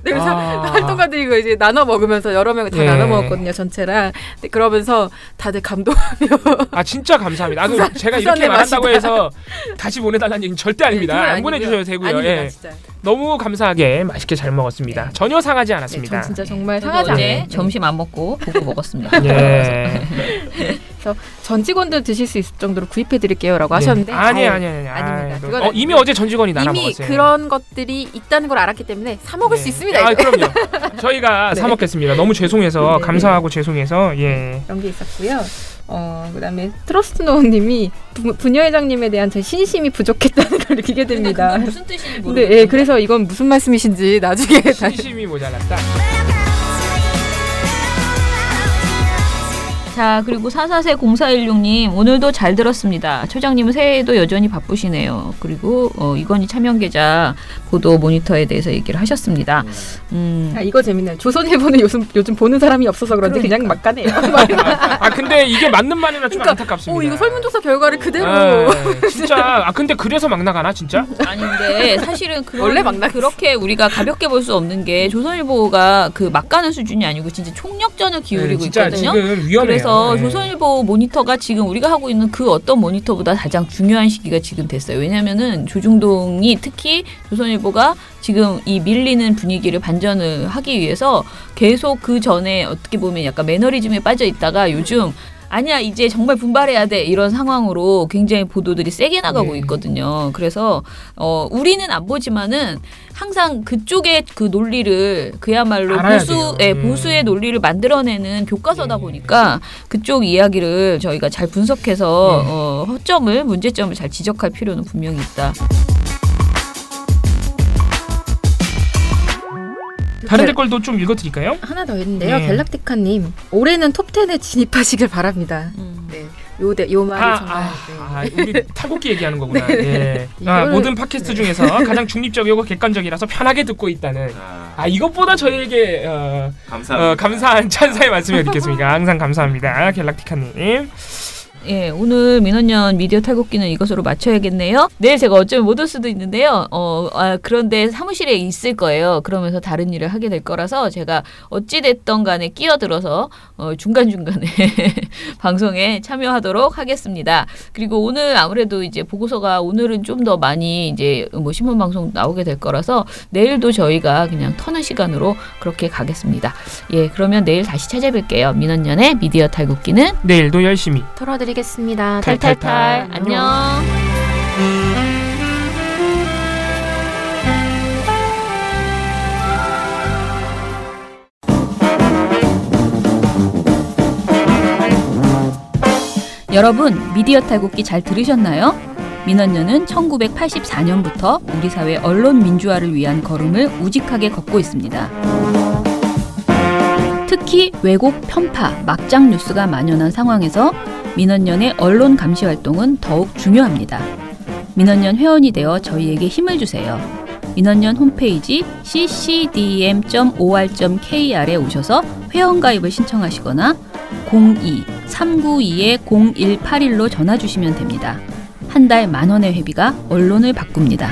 Speaker 3: 그래서 활동가들이 이거 이제 나눠 먹으면서 여러 명이 다 나눠 먹었거든요, 전체랑. 네, 그러면서 다들 감동하며.
Speaker 4: 진짜 감사합니다. 제가 이렇게 말한다고 해서 다시 보내달라는 얘기는 절대 아닙니다. 안 보내주셔도 되고요.
Speaker 3: 아닙니다, 진짜.
Speaker 4: 너무 감사하게 맛있게 잘 먹었습니다. 전혀 상하지 않았습니다.
Speaker 3: 진짜 정말 상하지 않아요.
Speaker 2: 점심 안 먹고 보고 먹었습니다.
Speaker 3: 그래서 전 직원들 드실 수 있을 정도로 구입해 드릴게요라고 하셨는데
Speaker 4: 아닙니다. 이미 어제 전 직원이 나눠
Speaker 3: 이미
Speaker 4: 먹었어요.
Speaker 3: 그런 것들이 있다는 걸 알았기 때문에 사 먹을 수 있습니다.
Speaker 4: 그럼요. 저희가 사 먹겠습니다. 너무 죄송해서 감사하고 죄송해서
Speaker 3: 그런 게 있었고요. 그다음에 트러스트노우님이 부녀회장님에 대한 제 신심이 부족했다는 걸 느끼게 됩니다.
Speaker 2: 무슨 뜻인지 모르겠어요.
Speaker 3: 네, 그래서 이건 무슨 말씀이신지 나중에
Speaker 4: 신심이 모자랐다.
Speaker 2: 자, 그리고 444046님 오늘도 잘 들었습니다. 처장님은 새해에도 여전히 바쁘시네요. 그리고 이건희 차명계좌 보도 모니터에 대해서 얘기를 하셨습니다.
Speaker 3: 이거 재밌네요. 조선일보는 요즘 보는 사람이 없어서 그런지 그냥 막 가네요.
Speaker 4: 근데 이게 맞는 말이라 좀 안타깝습니다.
Speaker 3: 이거 설문조사 결과를 그대로.
Speaker 4: 진짜. 근데 그래서 막 나가나 진짜?
Speaker 2: 아닌데 사실은
Speaker 3: 원래 막
Speaker 2: 그렇게 우리가 가볍게 볼 수 없는 게 조선일보가 그 막 가는 수준이 아니고 진짜 총력전을 기울이고
Speaker 4: 진짜
Speaker 2: 있거든요.
Speaker 4: 지금 위험해요.
Speaker 2: 그래서 조선일보 모니터가 지금 우리가 하고 있는 그 어떤 모니터보다 가장 중요한 시기가 지금 됐어요. 왜냐하면은 조중동이 특히 조선일보가 지금 이 밀리는 분위기를 반전을 하기 위해서 계속 그 전에 어떻게 보면 약간 매너리즘에 빠져 있다가 요즘 아니야 이제 정말 분발해야 돼 이런 상황으로 굉장히 보도들이 세게 나가고 있거든요. 그래서 우리는 안 보지만은 항상 그쪽의 그 논리를 그야말로 보수의 논리를 만들어내는 교과서다 보니까 그쪽 이야기를 저희가 잘 분석해서 문제점을 잘 지적할 필요는 분명히 있다.
Speaker 4: 다른 댓글도 좀 읽어드릴까요?
Speaker 3: 하나 더 있는데요. 갤락티카님 올해는 톱10에 진입하시길 바랍니다. 네. 요 말이 정말
Speaker 4: 우리 탈곡기 얘기하는 거구나. 모든 팟캐스트 중에서 가장 중립적이고 객관적이라서 편하게 듣고 있다는 이것보다 저희에게 감사한 찬사의 말씀을 드리겠습니다. 항상 감사합니다. 갤락티카님.
Speaker 2: 예, 오늘 민원연 미디어 탈곡기는 이것으로 마쳐야겠네요. 내일 제가 어쩌면 못 올 수도 있는데요. 그런데 사무실에 있을 거예요. 그러면서 다른 일을 하게 될 거라서 제가 어찌됐던 간에 끼어들어서 중간중간에 방송에 참여하도록 하겠습니다. 그리고 오늘 아무래도 이제 보고서가 오늘은 좀 더 많이 이제 뭐 신문 방송 나오게 될 거라서 내일도 저희가 그냥 터는 시간으로 그렇게 가겠습니다. 예, 그러면 내일 다시 찾아뵐게요. 민원연의 미디어 탈곡기는
Speaker 4: 내일도 열심히
Speaker 3: 털어드리겠습니다.
Speaker 2: 탈탈탈. 안녕. 여러분, 미디어 탈곡기 잘 들으셨나요? 민원연은 1984년부터 우리 사회 언론 민주화를 위한 걸음을 우직하게 걷고 있습니다. 특히 왜곡, 편파, 막장 뉴스가 만연한 상황에서 민원연의 언론 감시 활동은 더욱 중요합니다. 민원연 회원이 되어 저희에게 힘을 주세요. 민원연 홈페이지 ccdm.or.kr에 오셔서 회원가입을 신청하시거나 02-392-0181로 전화 주시면 됩니다. 한 달 10,000원의 회비가 언론을 바꿉니다.